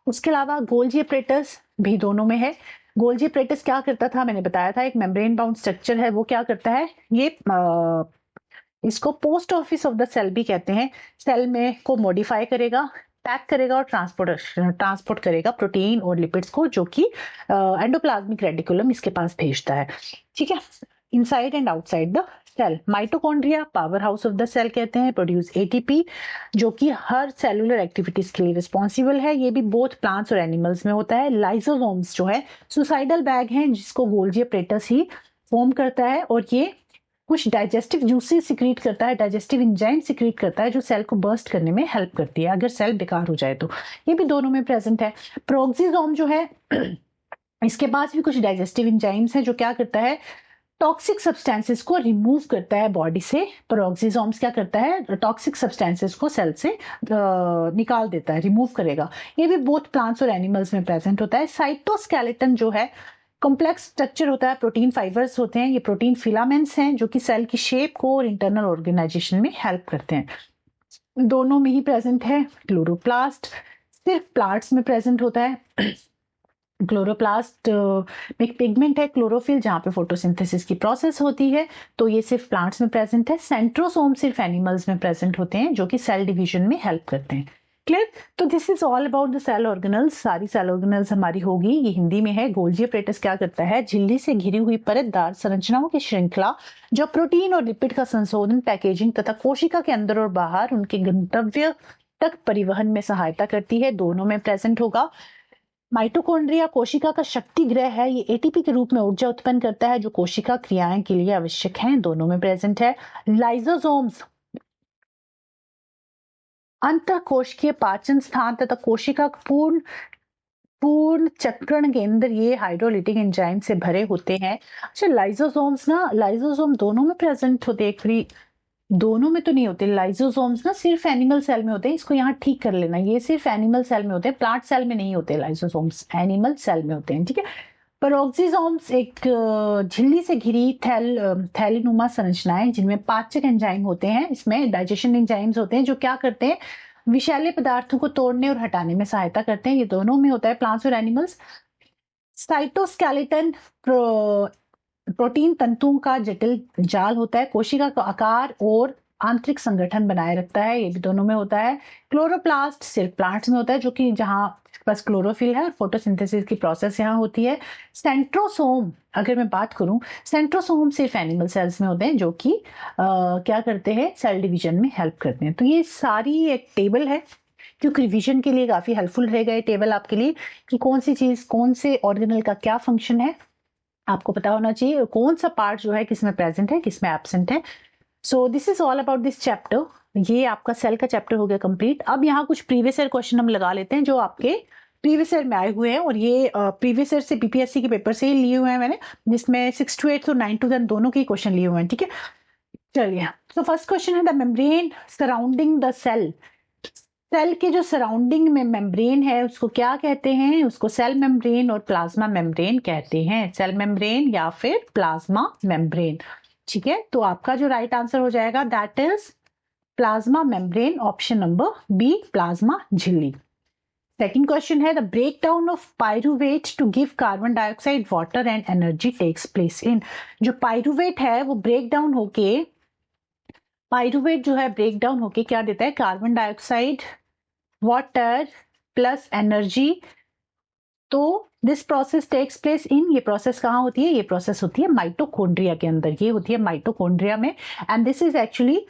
उसके अलावा गोल्जी एपरेटस भी दोनों में है। गोल्जी एपरेटस क्या करता था, मैंने बताया था, एक मेम्ब्रेन बाउंड स्ट्रक्चर है। वो क्या करता है, ये इसको post office of the cell भी कहते हैं। सेल में को मॉडिफाई करेगा, पैक करेगा और ट्रांसपोर्ट करेगा प्रोटीन और लिपिड्स को, जो कि एंडोप्लाज्मिक रेटिकुलम इसके पास भेजता है। ठीक है, inside and outside the cell. Mitochondria power house of the cell कहते हैं, प्रोड्यूस एटीपी, जो कि हर सेलुलर एक्टिविटीज के लिए रिस्पॉन्सिबल है। ये भी बोथ प्लांट्स और एनिमल्स में होता है। लाइसोसोम्स जो है सुसाइडल बैग है जिसको गोल्जी एपरेटस ही फॉर्म करता है, और ये कुछ डाइजेस्टिव जूसेस सिक्रीट करता है, डाइजेस्टिव एंजाइम सिक्रीट करता है, जो सेल को बर्स्ट करने में हेल्प करती है अगर सेल बेकार हो जाए तो। ये भी दोनों में प्रेजेंट है। प्रोक्सिसोम जो है इसके पास भी कुछ डाइजेस्टिव एंजाइम्स हैं जो क्या करता है, टॉक्सिक सब्सटेंसेस को रिमूव करता है बॉडी से। पेरोक्सिसोम्स क्या करता है, टॉक्सिक सब्सटेंसेस को सेल से निकाल देता है, रिमूव करेगा। ये भी बोथ प्लांट्स और एनिमल्स में प्रेजेंट होता है। साइटोस्केलेटन जो है कॉम्प्लेक्स स्ट्रक्चर होता है, प्रोटीन फाइबर्स होते हैं। ये प्रोटीन फिलामेंट्स हैं जो कि सेल की शेप को और इंटरनल ऑर्गेनाइजेशन में हेल्प करते हैं। दोनों में ही प्रेजेंट है। क्लोरोप्लास्ट सिर्फ प्लांट्स में प्रेजेंट होता है। क्लोरोप्लास्ट एक पिगमेंट है, क्लोरोफिल, जहाँ पे फोटोसिंथेसिस की प्रोसेस होती है, तो ये सिर्फ प्लांट्स में प्रेजेंट है। सेंट्रोसोम सिर्फ एनिमल्स में प्रेजेंट होते हैं जो कि सेल डिवीजन में हेल्प करते हैं। क्लियर? तो this is all about the cell organelles. सारी सेल ऑर्गेनल्स हमारी होगी, ये हिंदी में है। गोल्जी एपरेटस क्या करता है, झिल्ली से घिरी हुई परतदार संरचनाओं की श्रृंखला जो प्रोटीन और लिपिड का संशोधन, पैकेजिंग तथा कोशिका के अंदर और बाहर उनके गंतव्य तक परिवहन में सहायता करती है, दोनों में प्रेजेंट होगा। माइटोकॉन्ड्रिया कोशिका का शक्ति गृह है, ये एटीपी के रूप में ऊर्जा उत्पन्न करता है जो कोशिका क्रियाएं के लिए आवश्यक है, दोनों में प्रेजेंट है। लाइसोसोम्स अंतःकोशिकीय पाचन स्थान तथा कोशिका पूर्ण पूर्ण चक्रण केंद्र ये हाइड्रोलिटिक एंजाइम से भरे होते हैं। अच्छा, लाइसोसोम्स ना, लाइसोसोम दोनों में प्रेजेंट होते हैं, एक फ्री दोनों में तो नहीं होते। लाइसोसोम्स ना सिर्फ एनिमल सेल में होते हैं, इसको यहाँ ठीक कर लेना, ये सिर्फ एनिमल सेल में होते हैं, प्लांट सेल में नहीं होते। लाइसोसोम्स एनिमल सेल में होते हैं। ठीक है, पेरोक्सिसोम्स एक झिल्ली से घिरी थैलीनुमा संरचनाएं जिनमें पाचक एंजाइम होते हैं, इसमें डाइजेशन एंजाइम्स होते हैं जो क्या करते हैं, विषैले पदार्थों को तोड़ने और हटाने में सहायता करते हैं। ये दोनों में होता है, प्लांट्स और एनिमल्स। साइटोस्केलेटन प्रोटीन तंतुओं का जटिल जाल होता है, कोशिका का आकार और आंतरिक संगठन बनाए रखता है, ये भी दोनों में होता है। क्लोरोप्लास्ट सिर्फ प्लांट्स में होता है जो कि जहां बस क्लोरोफिल है और फोटोसिंथेसिस की प्रोसेस यहाँ होती है। सेंट्रोसोम अगर मैं बात करूं, सेंट्रोसोम सिर्फ एनिमल सेल्स में होते हैं जो कि क्या करते हैं, सेल डिवीजन में हेल्प करते हैं। तो ये सारी एक टेबल है, क्योंकि रिवीजन के लिए काफी हेल्पफुल रहेगा ये टेबल आपके लिए, कि कौन सी चीज कौन से ऑर्गेनल का क्या फंक्शन है, आपको पता होना चाहिए कौन सा पार्ट जो है किसमें प्रेजेंट है किसमें एब्सेंट है। So this is all about this chapter. ये आपका सेल का चैप्टर हो गया कंप्लीट। अब यहाँ कुछ प्रीवियस ईयर क्वेश्चन हम लगा लेते हैं जो आपके प्रीवियस ईयर में आए हुए हैं, और ये प्रीवियस ईयर से बीपीएससी के पेपर से ही लिए हुए हैं मैंने, जिसमें 6 to 8 और 9 to 10 दोनों के क्वेश्चन लिए हुए हैं। ठीक है, चलिए। तो फर्स्ट क्वेश्चन है, the membrane surrounding the cell. Cell के जो सराउंडिंग में मेम्ब्रेन है उसको क्या कहते हैं, उसको सेल मेम्ब्रेन और प्लाज्मा मेम्ब्रेन कहते हैं। सेल मेम्ब्रेन या फिर प्लाज्मा मेम्ब्रेन। ठीक है, तो आपका जो राइट आंसर हो जाएगा that is plasma membrane, option number B, plasma झिल्ली। सेकंड क्वेश्चन है, the breakdown of pyruvate to give carbon dioxide, water and energy takes place in. जो पायरुवेट है वो ब्रेकडाउन होके, पायरुवेट जो है ब्रेकडाउन होके क्या देता है, carbon dioxide, water plus energy. तो this process takes place in, ये प्रोसेस कहाँ होती है, ये प्रोसेस होती है माइटोकॉन्ड्रिया के अंदर, ये होती है माइटोकॉन्ड्रिया में। एंड दिस इज एक्चुअली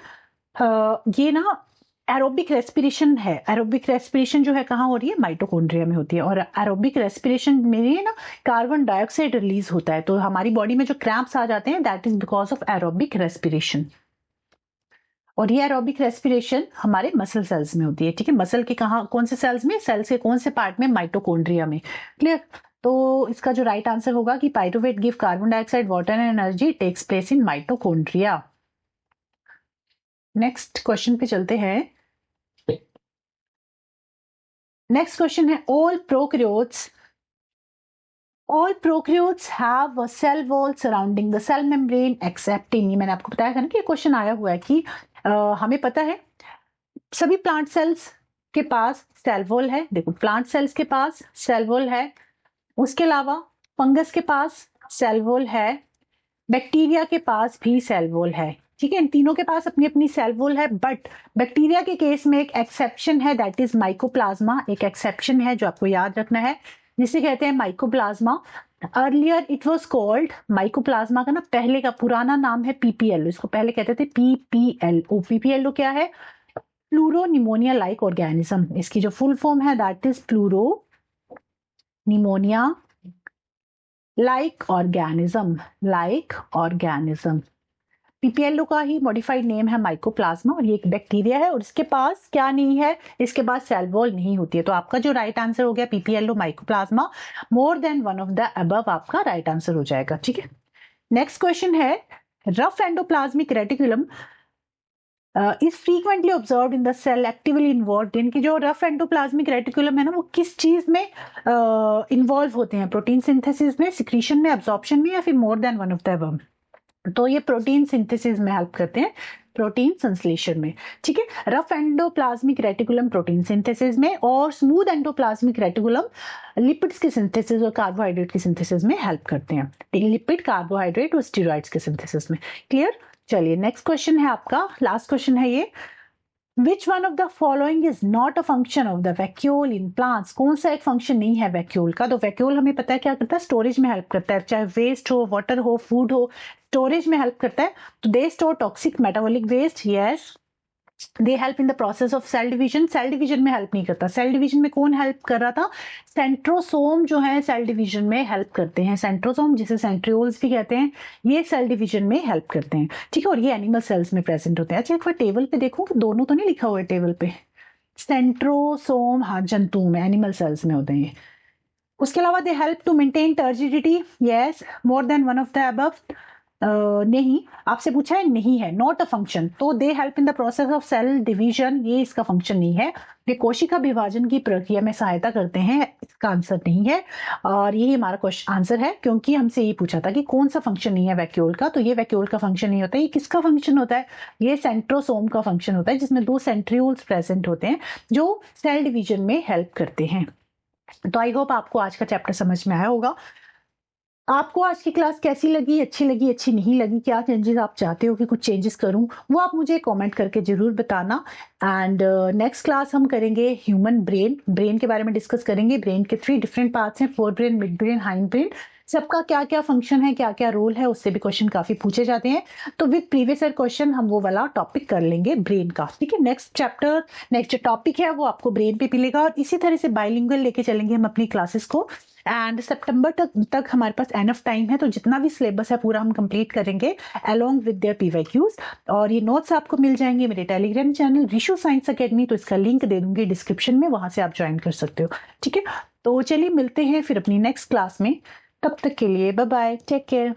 ये ना एरोबिक रेस्पिरेशन है। एरोबिक रेस्पिरेशन जो है कहाँ हो रही है, माइटोकॉन्ड्रिया में होती है। और एरोबिक रेस्पिरेशन में ना कार्बन डाइऑक्साइड रिलीज होता है, तो हमारी बॉडी में जो क्रैम्प्स आ जाते हैं that is because of aerobic respiration. और ये एरोबिक रेस्पिरेशन हमारे मसल सेल्स में होती है। ठीक है, मसल के कहाँ, कौन से सेल्स में, सेल्स के कौन से पार्ट में, माइटोकॉन्ड्रिया में। क्लियर? तो इसका जो राइट आंसर होगा कि pyruvate give carbon dioxide, water and energy takes place in mitochondria. Next question पे चलते हैं। नेक्स्ट क्वेश्चन है, all prokaryotes All prokaryotes have a cell wall surrounding the cell membrane except in, मैंने आपको बताया था ना कि क्वेश्चन आया हुआ है कि हमें पता है सभी प्लांट सेल्स के पास सेल वॉल है। देखो प्लांट सेल्स के पास सेल वॉल है, उसके अलावा फंगस के पास सेल वॉल है, बैक्टीरिया के पास भी सेल वॉल है। ठीक है, इन तीनों के पास अपनी अपनी सेल वॉल है, बट बैक्टीरिया के केस में एक एक्सेप्शन है, दैट इज माइकोप्लाज्मा। एक एक्सेप्शन है जो आपको याद रखना है, जिसे कहते हैं mycoplasma. Earlier it was called, mycoplasma का ना पहले का पुराना नाम है पीपीएलओ, इसको पहले कहते थे पीपीएलओ। पीपीएलओ क्या है? Pleuro pneumonia like organism. इसकी जो फुल फॉर्म है that is pleuro pneumonia like organism, like organism. PPLO का ही मॉडिफाइड नेम है माइकोप्लाज्मा, और ये एक बैक्टीरिया है और इसके पास क्या नहीं है, इसके पास सेल वॉल नहीं होती है। तो आपका जो राइट आंसर हो गया PPLO mycoplasma, more than one of the above आपका राइट आंसर हो जाएगा। ठीक है, नेक्स्ट क्वेश्चन है, rough endoplasmic reticulum is frequently observed in the cell actively involved in, कि जो रफ एंडोप्लाज्मिक रेटिकुलम है ना वो किस चीज में इन्वॉल्व होते हैं? प्रोटीन सिंथेसिस में, सिक्रीशन में, एब्जॉर्प्शन में, या फिर मोर than one of the above? तो ये प्रोटीन सिंथेसिस में हेल्प करते हैं, प्रोटीन संश्लेषण में। ठीक है, rough endoplasmic reticulum protein synthesis में, और स्मूथ एंडोप्लाज्मिक रेटिकुलम लिपिड्स के सिंथेसिस और कार्बोहाइड्रेट के सिंथेसिस में हेल्प करते हैं, लिपिड, कार्बोहाइड्रेट और स्टेरॉइड्स के सिंथेसिस में। क्लियर? चलिए नेक्स्ट क्वेश्चन है आपका, लास्ट क्वेश्चन है ये, Which one of the following is not a function of the vacuole in plants? कौन सा एक फंक्शन नहीं है वैक्यूल का? तो वैक्यूल हमें पता है क्या करता है, स्टोरेज में हेल्प करता है, चाहे वेस्ट हो, वाटर हो, फूड हो, स्टोरेज में हेल्प करता है। तो they store toxic metabolic waste, yes. They help in the process of cell division, cell division में हेल्प नहीं करता। सेल डिवीजन में कौन हेल्प कर रहा था? सेंट्रोसोम जो है सेल डिवीजन में हेल्प करते हैं, सेंट्रोसोम जिसे सेंट्रियोल्स भी कहते हैं, ये सेल डिवीजन में हेल्प करते हैं। ठीक है, और ये एनिमल सेल्स में प्रेजेंट होते हैं। अच्छा एक बार टेबल पे देखो कि दोनों तो नहीं लिखा हुआ है टेबल पे, सेंट्रोसोम हाँ जंतु में, एनिमल सेल्स में होते हैं। उसके अलावा they help to maintain turgidity, yes. More than one of the above, नहीं, आपसे पूछा है नहीं है, नॉट अ फंक्शन। तो they help in the process of cell division, ये इसका फंक्शन नहीं है। ये कोशिका विभाजन की प्रक्रिया में सहायता करते हैं, इसका आंसर नहीं है। और यही हमारा क्वेश्चन आंसर है, क्योंकि हमसे ये पूछा था कि कौन सा फंक्शन नहीं है वैक्यूल का, तो ये वैक्यूल का फंक्शन नहीं होता। ये किसका फंक्शन होता है? ये सेंट्रोसोम का फंक्शन होता है, जिसमें 2 सेंट्रियोल्स प्रेजेंट होते हैं जो सेल डिवीजन में हेल्प करते हैं। तो आई होप आपको आज का चैप्टर समझ में आया होगा। आपको आज की क्लास कैसी लगी, अच्छी लगी, अच्छी नहीं लगी, क्या चेंजेस आप चाहते हो कि कुछ चेंजेस करूं, वो आप मुझे कमेंट करके जरूर बताना। एंड नेक्स्ट क्लास हम करेंगे ह्यूमन ब्रेन, ब्रेन के बारे में डिस्कस करेंगे। ब्रेन के 3 डिफरेंट पार्ट्स हैं, fore brain, mid brain, hind brain, सबका क्या क्या फंक्शन है, क्या क्या रोल है, उससे भी क्वेश्चन काफी पूछे जाते हैं। तो विद प्रीवियस ईयर क्वेश्चन हम वो वाला टॉपिक कर लेंगे ब्रेन का। ठीक है, नेक्स्ट चैप्टर, नेक्स्ट टॉपिक है वो आपको ब्रेन पे मिलेगा, और इसी तरह से बाइलिंगुअल लेके चलेंगे हम अपनी क्लासेस को। एंड सितंबर तक हमारे पास एनफ टाइम है, तो जितना भी सिलेबस है पूरा हम कंप्लीट करेंगे अलोंग विद देयर पीवाईक्यूज। और ये नोट्स आपको मिल जाएंगे मेरे Telegram channel Vishu science academy, तो इसका लिंक दे दूंगी डिस्क्रिप्शन में, वहां से आप ज्वाइन कर सकते हो। ठीक है, तो चलिए मिलते हैं फिर अपनी नेक्स्ट क्लास में, तब तक के लिए बाय बाय, टेक केयर।